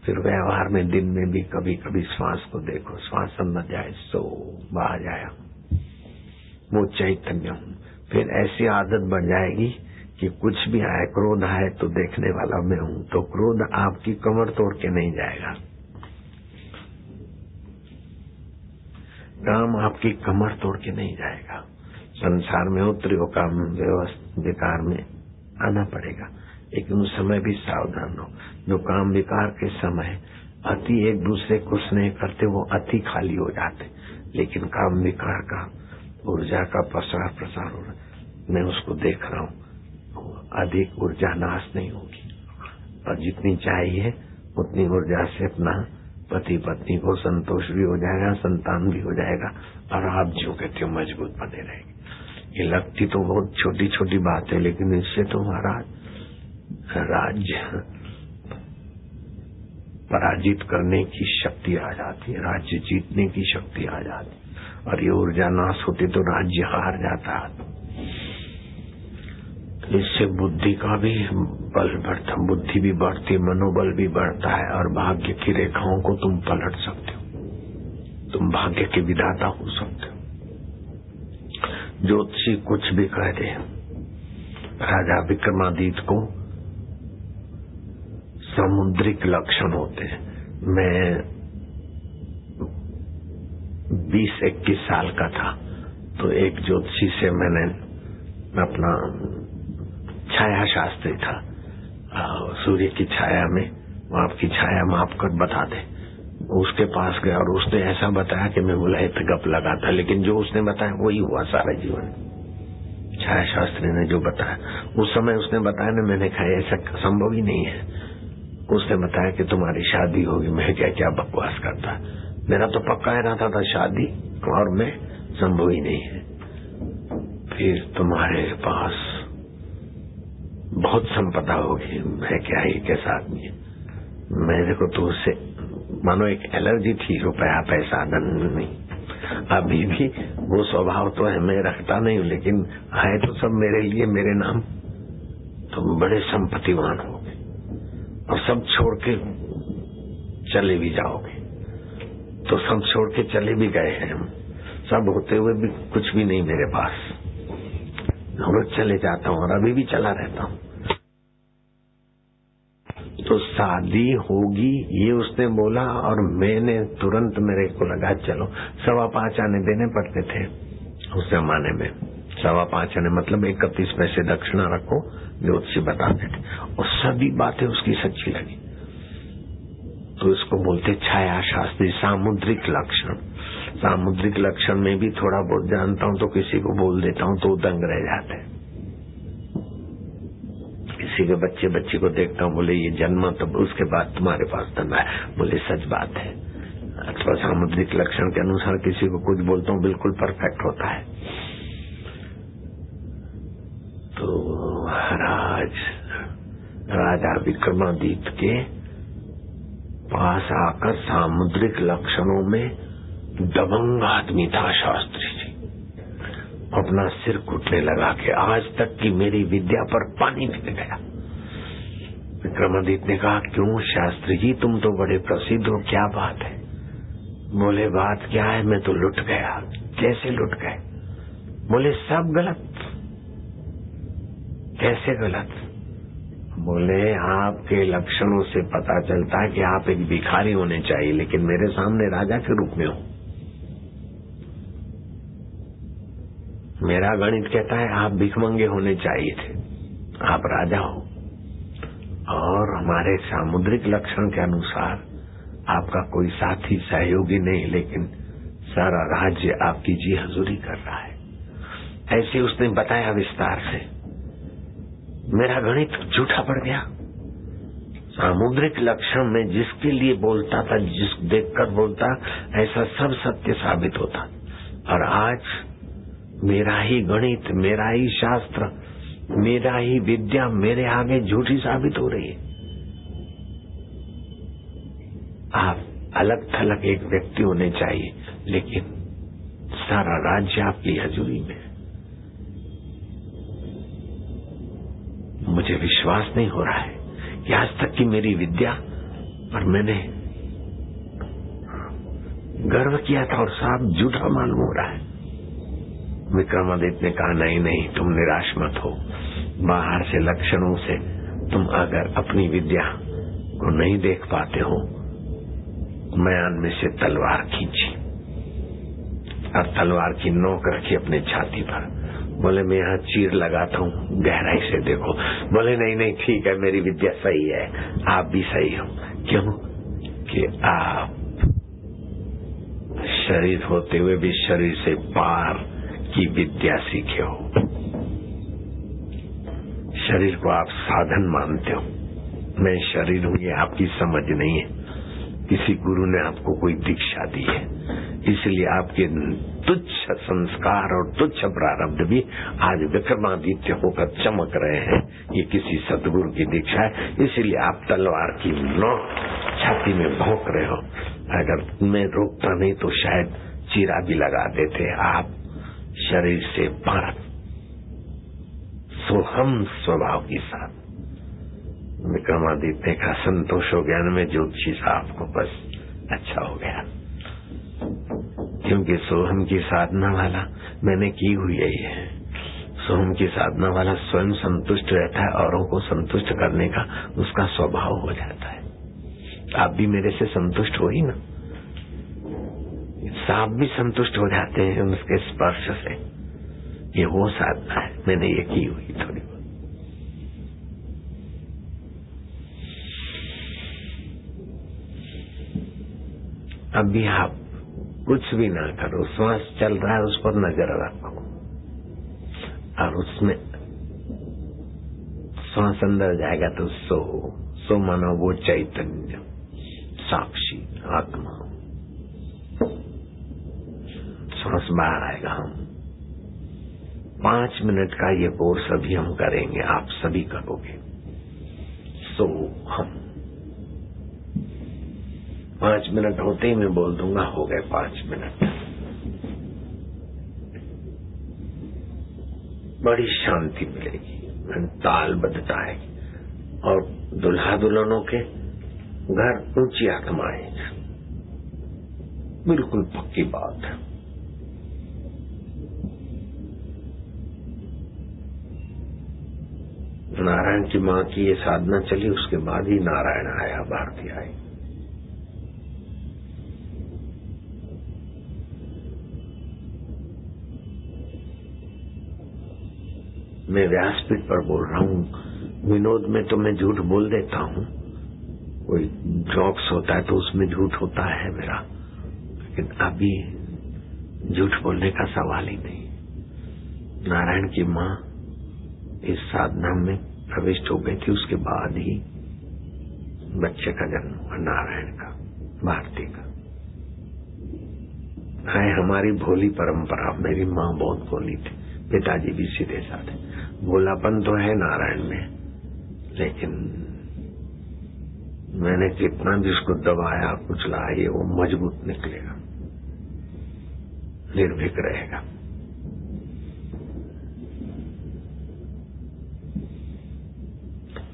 Speaker 3: फिर व्यवहार में दिन में भी कभी कभी श्वास को देखो, श्वास अंदर जाए, सो बाहर जाया, वो चैतन्य हूँ। फिर ऐसी आदत बन जाएगी कि कुछ भी आए, क्रोध आए तो देखने वाला मैं हूँ, तो क्रोध आपकी कमर तोड़ के नहीं जाएगा, काम आपकी कमर तोड़ के नहीं जाएगा। संसार में उतरे हो, काम विकार में आना पड़ेगा, लेकिन उस समय भी सावधान हो। जो काम विकार के समय अति एक दूसरे को स्नेह करते, वो अति खाली हो जाते, लेकिन काम विकार का ऊर्जा का प्रसार हो रहा, मैं उसको देख रहा हूँ, अधिक ऊर्जा नाश नहीं होगी, और जितनी चाहिए उतनी ऊर्जा से अपना पति पत्नी को संतोष भी हो जाएगा, संतान भी हो जाएगा, और आप जो कहते हो मजबूत बने रहेंगे। ये लगती तो बहुत छोटी छोटी बात है, लेकिन इससे तुम्हारा राज्य पराजित करने की शक्ति आ जाती है, राज्य जीतने की शक्ति आ जाती है, और ये ऊर्जा नाश होती तो राज्य हार जाता है। इससे बुद्धि का भी बल बढ़ता, बुद्धि भी बढ़ती, मनोबल भी बढ़ता है, और भाग्य की रेखाओं को तुम पलट सकते हो, तुम भाग्य के विधाता हो सकते हो। ज्योतिषी कुछ भी कह दे, राजा विक्रमादित्य को सामुद्रिक लक्षण होते हैं। मैं 20-21 साल का था तो एक ज्योतिषी से मैंने अपना छाया शास्त्री था, सूर्य की छाया में आपकी छाया माप कर बता दे, उसके पास गया और उसने ऐसा बताया कि मैं बोला तो गप लगा था, लेकिन जो उसने बताया वही हुआ सारा जीवन। छाया शास्त्री ने जो बताया उस समय उसने बताया ना, मैंने कहा ऐसा संभव ही नहीं है। उसने बताया कि तुम्हारी शादी होगी। मैं क्या क्या बकवास करता, मेरा तो पक्का रहता था शादी और मैं संभव ही नहीं है। फिर तुम्हारे पास बहुत संपदा होगी। मैं क्या ही कैसा आदमी है, मेरे को तो उससे मानो एक एलर्जी थी, रुपया पैसा धन नहीं। अभी भी वो स्वभाव तो है, मैं रखता नहीं हूँ, लेकिन है तो सब मेरे लिए मेरे नाम। तुम बड़े संपत्तिवान होगे और सब छोड़ के चले भी जाओगे। तो सब छोड़ के चले भी गए हैं हम, सब होते हुए भी कुछ भी नहीं मेरे पास। रोज चले जाता हूँ और अभी भी चला रहता हूँ। तो शादी होगी ये उसने बोला और मैंने तुरंत, मेरे को लगा चलो 5.25 आने देने पड़ते थे उस जमाने में। 5.25 आने मतलब 31 पैसे दक्षिणा रखो, ज्योतिषी बताते थे, और सभी बातें उसकी सच्ची लगी। तो इसको बोलते छाया शास्त्री, सामुद्रिक लक्षण। सामुद्रिक लक्षण में भी थोड़ा बहुत जानता हूँ, तो किसी को बोल देता हूँ तो दंग रह जाते हैं। किसी के बच्चे को देखता हूँ, बोले ये जन्मा तब उसके बाद तुम्हारे पास धन आया, बोले सच बात है। अथवा सामुद्रिक लक्षण के अनुसार किसी को कुछ बोलता हूँ बिल्कुल परफेक्ट होता है। तो राजा विक्रमादित्य के पास आकर सामुद्रिक लक्षणों में दबंग आदमी था शास्त्री जी। अपना सिर घुटने लगा के आज तक की मेरी विद्या पर पानी फिर गया। विक्रमादित्य ने कहा क्यों शास्त्री जी, तुम तो बड़े प्रसिद्ध हो, क्या बात है? बोले बात क्या है, मैं तो लुट गया। कैसे लुट गए? बोले सब गलत। कैसे गलत? बोले आपके लक्षणों से पता चलता है कि आप एक भिखारी होने चाहिए, लेकिन मेरे सामने राजा के रूप में हो। मेरा गणित कहता है आप भिखमंगे होने चाहिए थे, आप राजा हो। और हमारे सामुद्रिक लक्षण के अनुसार आपका कोई साथी सहयोगी नहीं, लेकिन सारा राज्य आपकी जी हजूरी कर रहा है। ऐसे उसने बताया विस्तार से। मेरा गणित झूठा पड़ गया। सामुद्रिक लक्षण में जिसके लिए बोलता था, जिस देखकर बोलता, ऐसा सब सत्य साबित होता। और आज मेरा ही गणित, मेरा ही शास्त्र, मेरा ही विद्या मेरे आगे झूठी साबित हो रही है। आप अलग थलग एक व्यक्ति होने चाहिए, लेकिन सारा राज्य आपकी हजूरी में। मुझे विश्वास नहीं हो रहा है कि आज तक की मेरी विद्या पर मैंने गर्व किया था और साफ झूठा मालूम हो रहा है। विक्रमादित्य ने कहा नहीं नहीं, तुम निराश मत हो। बाहर से लक्षणों से तुम अगर अपनी विद्या को नहीं देख पाते हो, म्यान में से तलवार खींची और तलवार की नोक रखी अपने छाती पर। बोले मैं यहाँ चीर लगाता हूँ, गहराई से देखो। बोले नहीं नहीं ठीक है, मेरी विद्या सही है, आप भी सही हो। क्यों? कि आप शरीर होते हुए भी शरीर से पार की विद्या सीखे हो। शरीर को आप साधन मानते हो, मैं शरीर हूँ ये आपकी समझ नहीं है। किसी गुरु ने आपको कोई दीक्षा दी है, इसलिए आपके तुच्छ संस्कार और तुच्छ प्रारब्ध भी आज विक्रमादित्य होकर चमक रहे हैं। ये किसी सदगुरु की दीक्षा है, इसीलिए आप तलवार की नोक छाती में भोंक रहे हो। अगर मैं रोकता नहीं तो शायद चीरा भी लगा देते। आप शरीर से पार सोहम स्वभाव के साथ। विक्रमादित्य का संतोष हो गया न, मैं ज्योतिषी साहब को बस अच्छा हो गया, क्योंकि सोहम की साधना वाला मैंने की हुई है। सोम की साधना वाला स्वयं संतुष्ट रहता है, औरों को संतुष्ट करने का उसका स्वभाव हो जाता है। आप भी मेरे से संतुष्ट हो ही ना, सांप भी संतुष्ट हो जाते हैं उसके स्पर्श से। ये वो साधना है, मैंने ये की हुई थोड़ी बहुत। अभी आप कुछ भी ना करो, श्वास चल रहा है उस पर नजर रखो और उसमें श्वास अंदर जाएगा तो सो मानो वो चैतन्य साक्षी आत्मा। श्वास बाहर आएगा। हम 5 मिनट का ये कोर्स अभी हम करेंगे, आप सभी करोगे। सो हम 5 मिनट होते ही मैं बोल दूंगा, हो गए 5 मिनट। बड़ी शांति मिलेगी, ताल बदता है और दुल्हा दुल्हनों के घर ऊंची आत्माएं, बिल्कुल पक्की बात है। नारायण की माँ की ये साधना चली, उसके बाद ही नारायण आया, भारती आई। मैं व्यासपीठ पर बोल रहा हूँ, विनोद में तो मैं झूठ बोल देता हूँ, कोई जॉक्स होता है तो उसमें झूठ होता है मेरा, लेकिन अभी झूठ बोलने का सवाल ही नहीं। नारायण की माँ इस साधना में प्रविष्ट हो गई थी, उसके बाद ही बच्चे का जन्म हुआ, नारायण का, भारती का। है हमारी भोली परंपरा। मेरी माँ बहुत भोली थी, पिताजी भी सीधे साधे। भोलापन तो है नारायण में, लेकिन मैंने कितना भी उसको दबाया कुचलाया, वो मजबूत निकलेगा, निर्भीक रहेगा।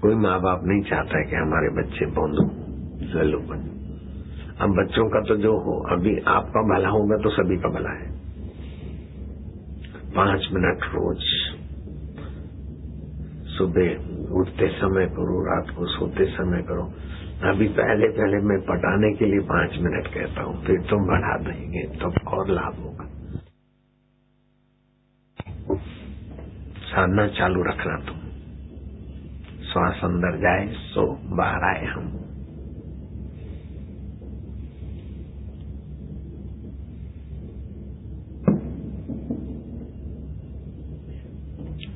Speaker 3: कोई माँ बाप नहीं चाहता है कि हमारे बच्चे बोंदू लल्लू बन। अब बच्चों का तो जो हो, अभी आपका भला होगा तो सभी का भला है। 5 मिनट रोज, सुबह उठते समय करो, रात को सोते समय करो। अभी पहले मैं पटाने के लिए 5 मिनट कहता हूँ, फिर तुम बढ़ा देंगे तो और लाभ होगा। साधना चालू रखना तुम। श्वास अंदर जाए सो बाहर आए हम।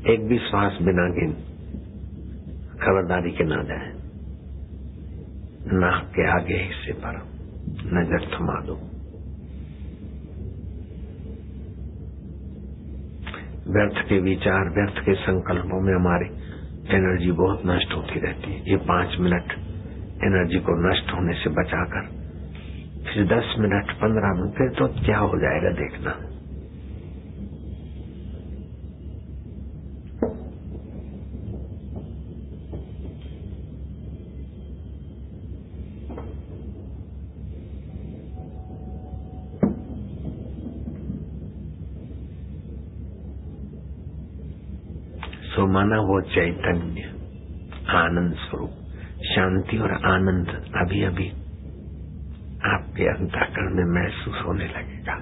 Speaker 3: एक भी श्वास बिना गिन खबरदारी के ना जाए। नाक के आगे हिस्से पर नजर थमा दो। व्यर्थ के विचार, व्यर्थ के संकल्पों में हमारी एनर्जी बहुत नष्ट होती रहती है। ये 5 मिनट एनर्जी को नष्ट होने से बचाकर फिर 10 मिनट, 15 मिनट, फिर तो क्या हो जाएगा देखना। सो माना वो चैतन्य आनंद स्वरूप, शांति और आनंद अभी अभी आपके अंतःकरण में महसूस होने लगेगा।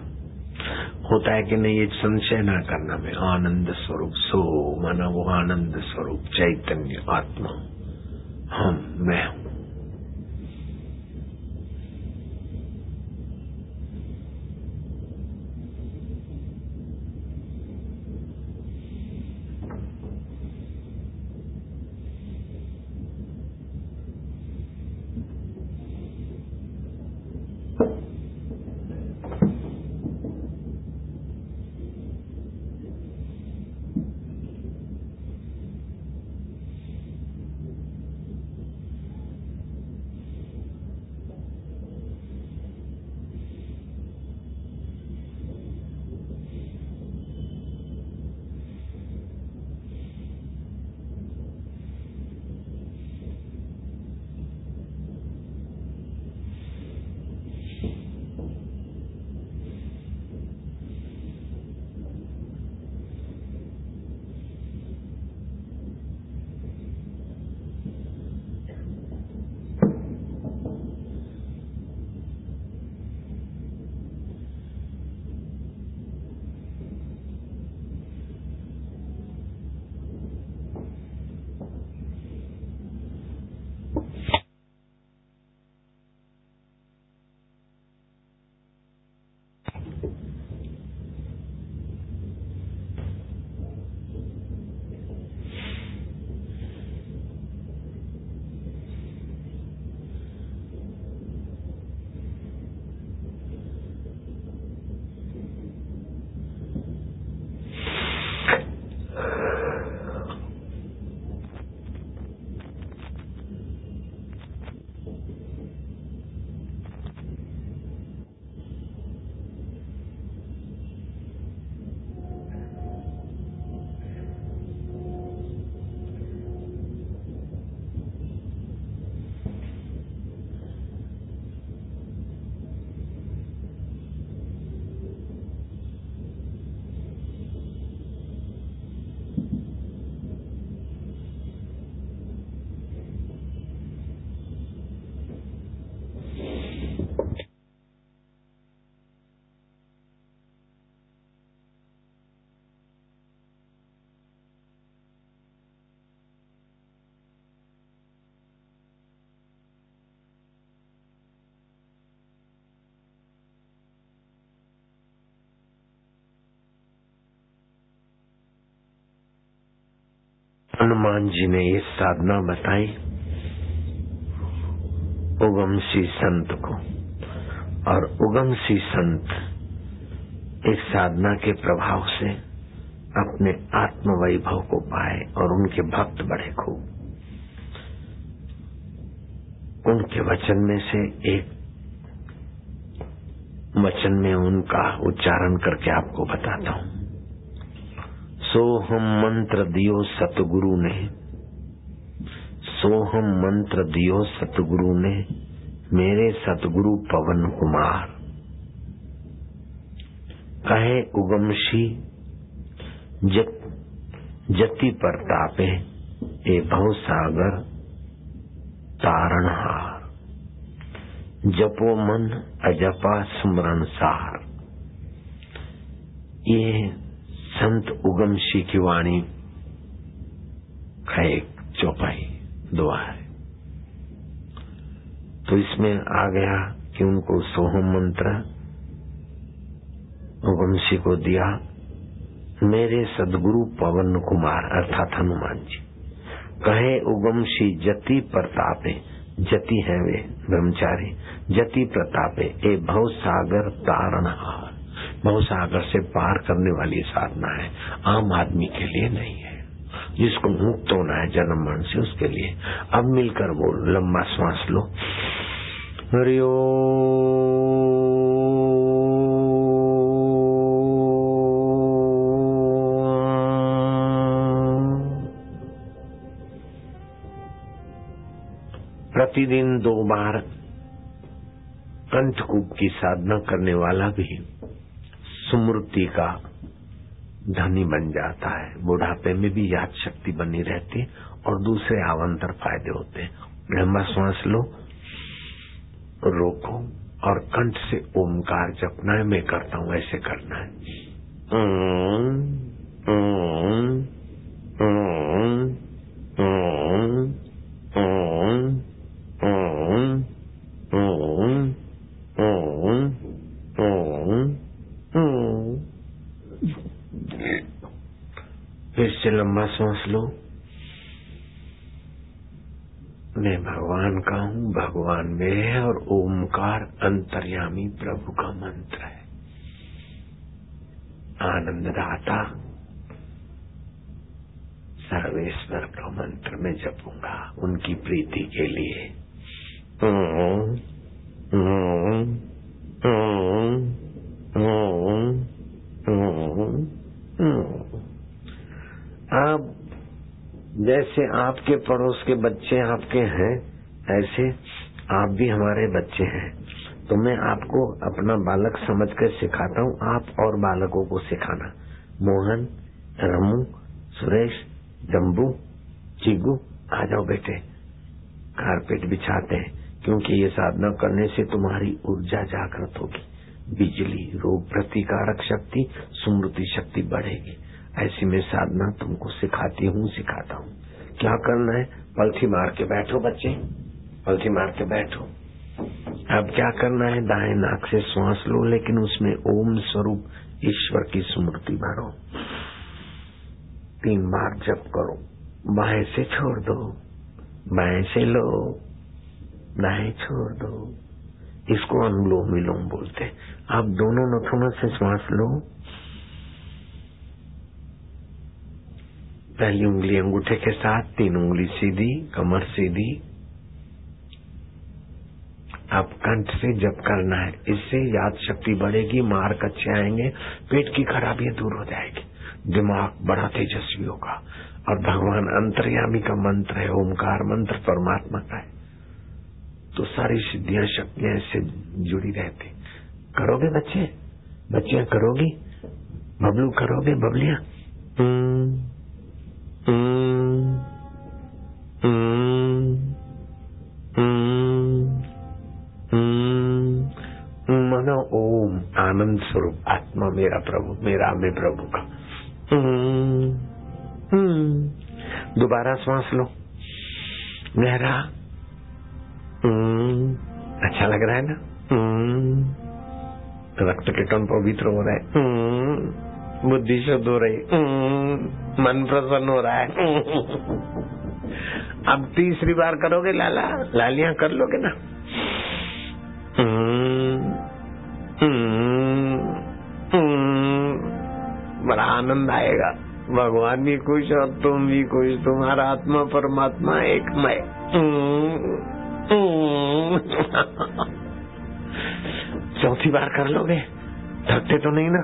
Speaker 3: होता है कि नहीं, ये संशय ना करना। में आनंद स्वरूप, सो माना वो आनंद स्वरूप चैतन्य आत्मा, मैं हूं। हनुमान जी ने ये साधना बताई उगमसी संत को, और उगमसी संत इस साधना के प्रभाव से अपने आत्म वैभव को पाए और उनके भक्त बढ़े खूब। उनके वचन में से एक वचन में उनका उच्चारण करके आपको बताता हूं। सोहम मंत्र दियो सतगुरु ने, सोहम मंत्र दियो सतगुरु ने, मेरे सतगुरु पवन कुमार। कहे उगमशी जति परतापे, ए भव सागर तारणहार। जपो मन अजपा स्मरण सार। ये संत उगमशी की वाणी का एक चौपाई दुआ है। तो इसमें आ गया कि उनको सोहम मंत्र उगमशी को दिया, मेरे सदगुरु पवन कुमार अर्थात हनुमान जी। कहे उगमशी जति प्रतापे, जति है वे ब्रह्मचारी, जति प्रतापे ए भव सागर तारणहार। भव सागर से पार करने वाली साधना है, आम आदमी के लिए नहीं है। जिसको मुक्त होना है जन्म मरण से उसके लिए। अब मिलकर बोल, लंबा श्वास लो। हरि ओम। प्रतिदिन 2 बार कंठकूप की साधना करने वाला भी स्मृति का धनी बन जाता है। बुढ़ापे में भी याद शक्ति बनी रहती और दूसरे अवान्तर फायदे होते हैं। लंबा श्वास लो, रोको और कंठ से ओमकार जपना है। मैं करता हूं, ऐसे करना है। फिर से लंबा सांस लो। मैं भगवान का हूँ, भगवान मेरे है और ओमकार अंतर्यामी प्रभु का मंत्र है। आनंददाता सर्वेश्वर का मंत्र मैं जपूंगा उनकी प्रीति के लिए। अब जैसे आपके पड़ोस के बच्चे आपके हैं, ऐसे आप भी हमारे बच्चे हैं। तो मैं आपको अपना बालक समझकर सिखाता हूँ, आप और बालकों को सिखाना। मोहन, रमू, सुरेश, जम्बू, चिगू, आ जाओ बेटे। कारपेट बिछाते हैं क्योंकि ये साधना करने से तुम्हारी ऊर्जा जागृत होगी। बिजली, रोग प्रतिकारक शक्ति, स्मृति शक्ति बढ़ेगी। ऐसी में साधना तुमको सिखाता हूँ। क्या करना है? पलथी मार के बैठो बच्चे, पलथी मार के बैठो। अब क्या करना है? दाएं नाक से श्वास लो, लेकिन उसमें ओम स्वरूप ईश्वर की स्मृति भरो। 3 बार जप करो। बाएं से छोड़ दो, बाएं से लो, दाएं छोड़ दो। इसको अनुलोम विलोम बोलते। आप दोनों नथुनों से श्वास लो। पहली उंगली अंगूठे के साथ, 3 उंगली सीधी, कमर सीधी। अब कंठ से जप करना है। इससे याद शक्ति बढ़ेगी, मार्क अच्छे आएंगे, पेट की खराबियां दूर हो जाएगी, दिमाग बड़ा तेजस्वी होगा। और भगवान अंतर्यामी का मंत्र है, ओमकार मंत्र परमात्मा का है, तो सारी सिद्धियां शक्तियां इससे जुड़ी रहती। करोगे बच्चे? बच्चियां करोगी? बबलू करोगे? बबलियां? मनो ओम आनंद स्वरूप आत्मा मेरा प्रभु, मेरा मैं प्रभु का। दोबारा श्वास लो गहरा। अच्छा लग रहा है ना? रक्त कीटन पवित्र हो रहा है। बुद्धि शुद्ध हो रही, मन प्रसन्न हो रहा है। अब तीसरी बार करोगे लाला, लालियां कर लोगे ना? बड़ा आनंद आएगा। भगवान भी खुश और तुम भी खुश, तुम्हारा आत्मा परमात्मा एकमय। चौथी बार कर लोगे? थकते तो नहीं ना?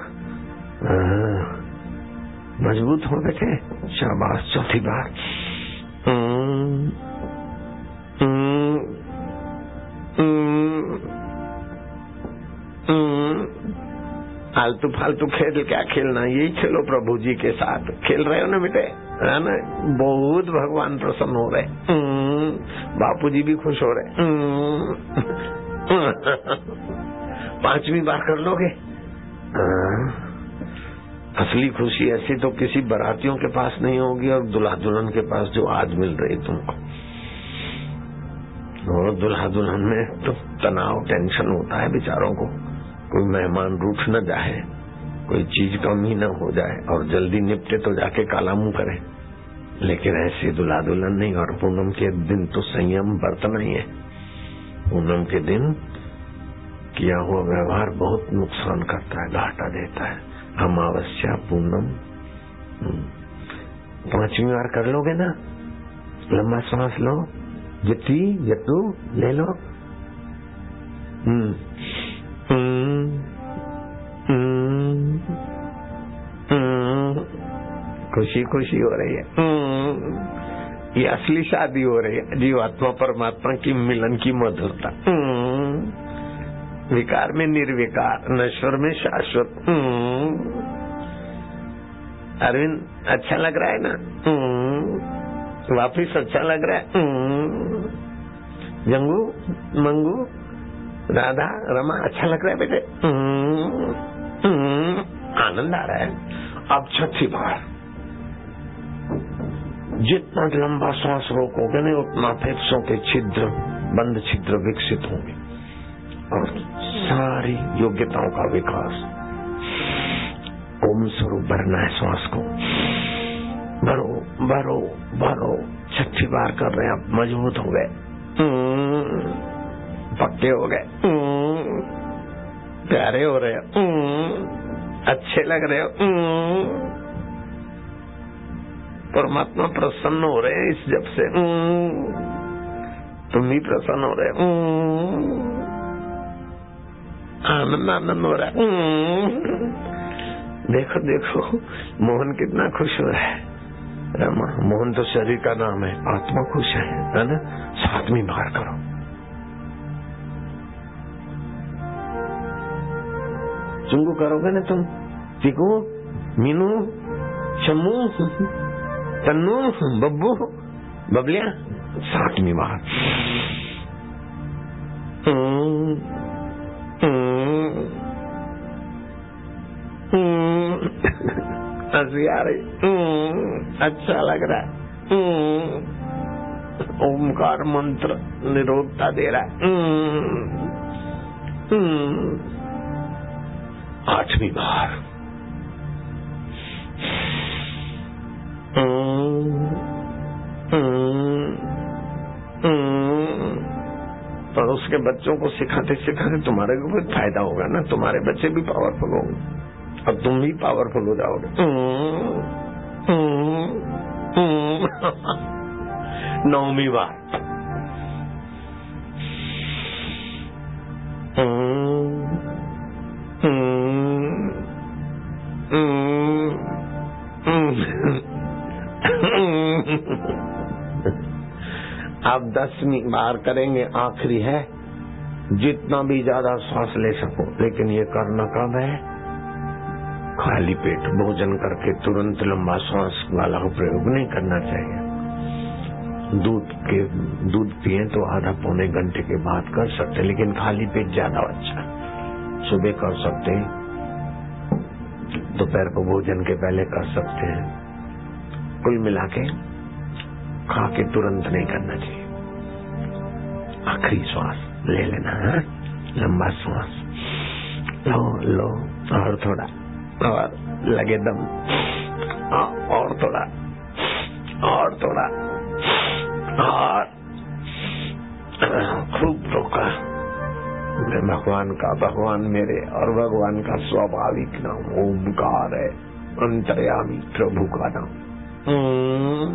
Speaker 3: मजबूत हो बेटे, शाबाश। चौथी बार फालतू फालतू खेल क्या खेलना, यही खेलो प्रभु जी के साथ। खेल रहे हो ना बेटे, है ना? बहुत भगवान प्रसन्न हो रहे, बापू जी भी खुश हो रहे। पांचवी बार कर लोगे? असली खुशी ऐसी तो किसी बारातियों के पास नहीं होगी, और दुल्हा दुल्हन के पास जो आज मिल रही तुमको। और दुल्हा दुल्हन में तो तनाव, टेंशन होता है बेचारों को। कोई मेहमान रूठ न जाए, कोई चीज कमी न हो जाए, और जल्दी निपटे तो जाके काला मुंह करे। लेकिन ऐसे दुल्हा दुल्हन नहीं। और पूनम के दिन तो संयम बरतना ही है। पूनम के दिन किया हुआ व्यवहार बहुत नुकसान करता है, घाटा देता है। अमावस्या, पूनम। पांचवी बार कर लोगे ना? लंबा सांस लो, जट्टी जट्टू ले लो। खुशी खुशी हो रही है। ये असली शादी हो रही है, जीवात्मा परमात्मा की मिलन की मधुरता। विकार में निर्विकार, नश्वर में शाश्वत। अरविंद, अच्छा लग रहा है ना? वापिस अच्छा लग रहा है? जंगू, मंगू, राधा, रमा, अच्छा लग रहा है बेटे? आनंद आ रहा है। अब छठी बार जितना लंबा सांस रोकोगे नहीं, उतना फेफड़ों के छिद्र, बंद छिद्र विकसित होंगे और सारी योग्यताओं का विकास। ओम स्वरूप भरना है श्वास को। भरो भरो भरो। छठी बार कर रहे हैं, अब मजबूत हो गए, पक्के हो गए, प्यारे हो रहे हो, अच्छे लग रहे हो। परमात्मा प्रसन्न हो रहे हैं इस जब से। तुम भी प्रसन्न हो रहे हो। आनंद आनंद हो रहा है। देखो देखो, मोहन कितना खुश हो रहा है। रमा, मोहन तो शरीर का नाम है, आत्मा खुश है ना? सातवीं बार करो। चुंगू करोगे ना तुम? चिकू, मीनू, शम्मू, तन्नू, बब्बू, बबलिया। सातवीं बार। हंसी आ रही, अच्छा लग रहा है। ओमकार मंत्र निरोधता दे रहा है। आठवीं बार। और उसके बच्चों को सिखाते सिखाते तुम्हारे को भी फायदा होगा ना। तुम्हारे बच्चे भी पावरफुल होंगे और तुम भी पावरफुल हो जाओगे। नौवीं बार। अब 10वीं बार करेंगे, आखिरी है। जितना भी ज्यादा सांस ले सको, लेकिन ये करना कब है? खाली पेट भोजन करके तुरंत लंबा सांस वाला प्रयोग नहीं करना चाहिए। दूध पिए तो आधा पौने घंटे के बाद कर सकते, लेकिन खाली पेट ज्यादा अच्छा। सुबह कर सकते हैं, दोपहर को भोजन के पहले कर सकते हैं। कुल मिला के खा के तुरंत नहीं करना चाहिए। आखिरी श्वास ले लेना है, लंबा श्वास लो लो, और थोड़ा और लगे दम। और थोड़ा, और थोड़ा, और खूब रोका। मैं भगवान का, भगवान मेरे और भगवान का स्वाभाविक नाम ओमकार है, अंतर्यामी प्रभु का नाम। ओम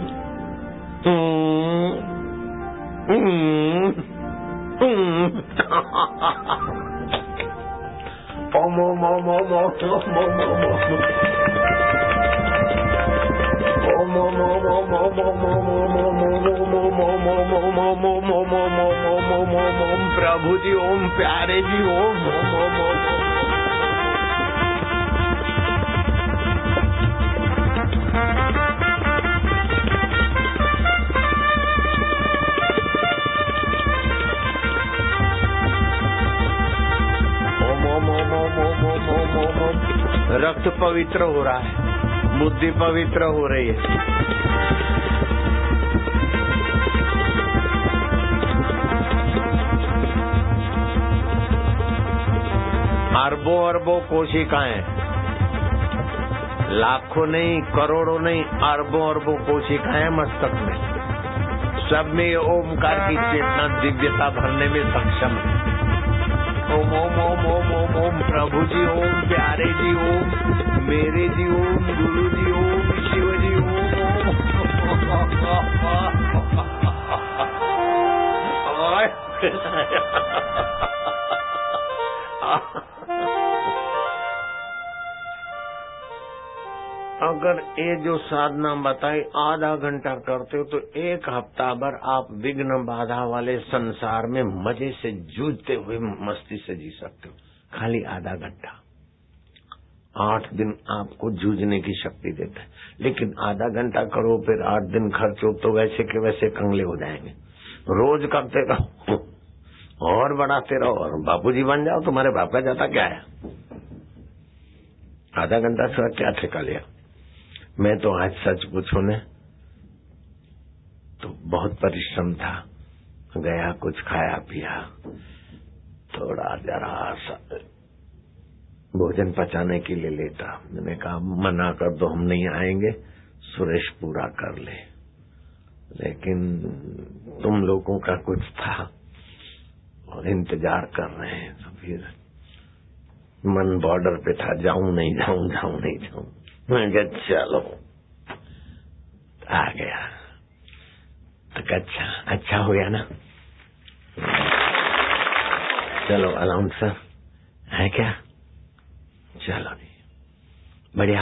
Speaker 3: ओम ओम ओम ओम प्रभु जी, ओम प्यारे जी, ओम ओम ओम ओम। रक्त पवित्र हो रहा है, बुद्धि पवित्र हो रही है। अरबों अरबों कोशिकाएं, लाखों नहीं, करोड़ों नहीं, अरबों अरबों कोशिकाएं मस्तक में, सब में ओमकार की चेतना दिव्यता भरने में सक्षम है। ओम ओम ओम ओम ओम ओम प्रभु जी, ओम प्यारे जी, ओम मेरे जी, ओम गुरु जी, ओम शिव जी, अगर ये जो साधना बताई आधा घंटा करते हो तो एक हफ्ता भर आप विघ्न बाधा वाले संसार में मजे से जूझते हुए मस्ती से जी सकते हो, खाली आधा घंटा। 8 दिन आपको जूझने की शक्ति देता है, लेकिन आधा घंटा करो फिर 8 दिन खर्चो तो वैसे के वैसे कंगले हो जाएंगे। रोज करते रहो और बढ़ाते रहो और बापूजी बन जाओ। तुम्हारे बाप का जाता क्या है? आधा घंटा से क्या ठेका लिया। मैं तो आज सच पूछो ने तो बहुत परिश्रम था, गया कुछ खाया पिया, थोड़ा जरा सा भोजन पचाने के लिए लेटा। मैंने कहा मना कर दो, हम नहीं आएंगे, सुरेश पूरा कर ले। लेकिन तुम लोगों का कुछ था और इंतजार कर रहे हैं, तो फिर मन बॉर्डर पे था, जाऊं नहीं जाऊं, जाऊं नहीं जाऊं। मैं कहा चलो, आ गया तो अच्छा हो गया ना। चलो अलाउंसर है क्या? चलो बढ़िया।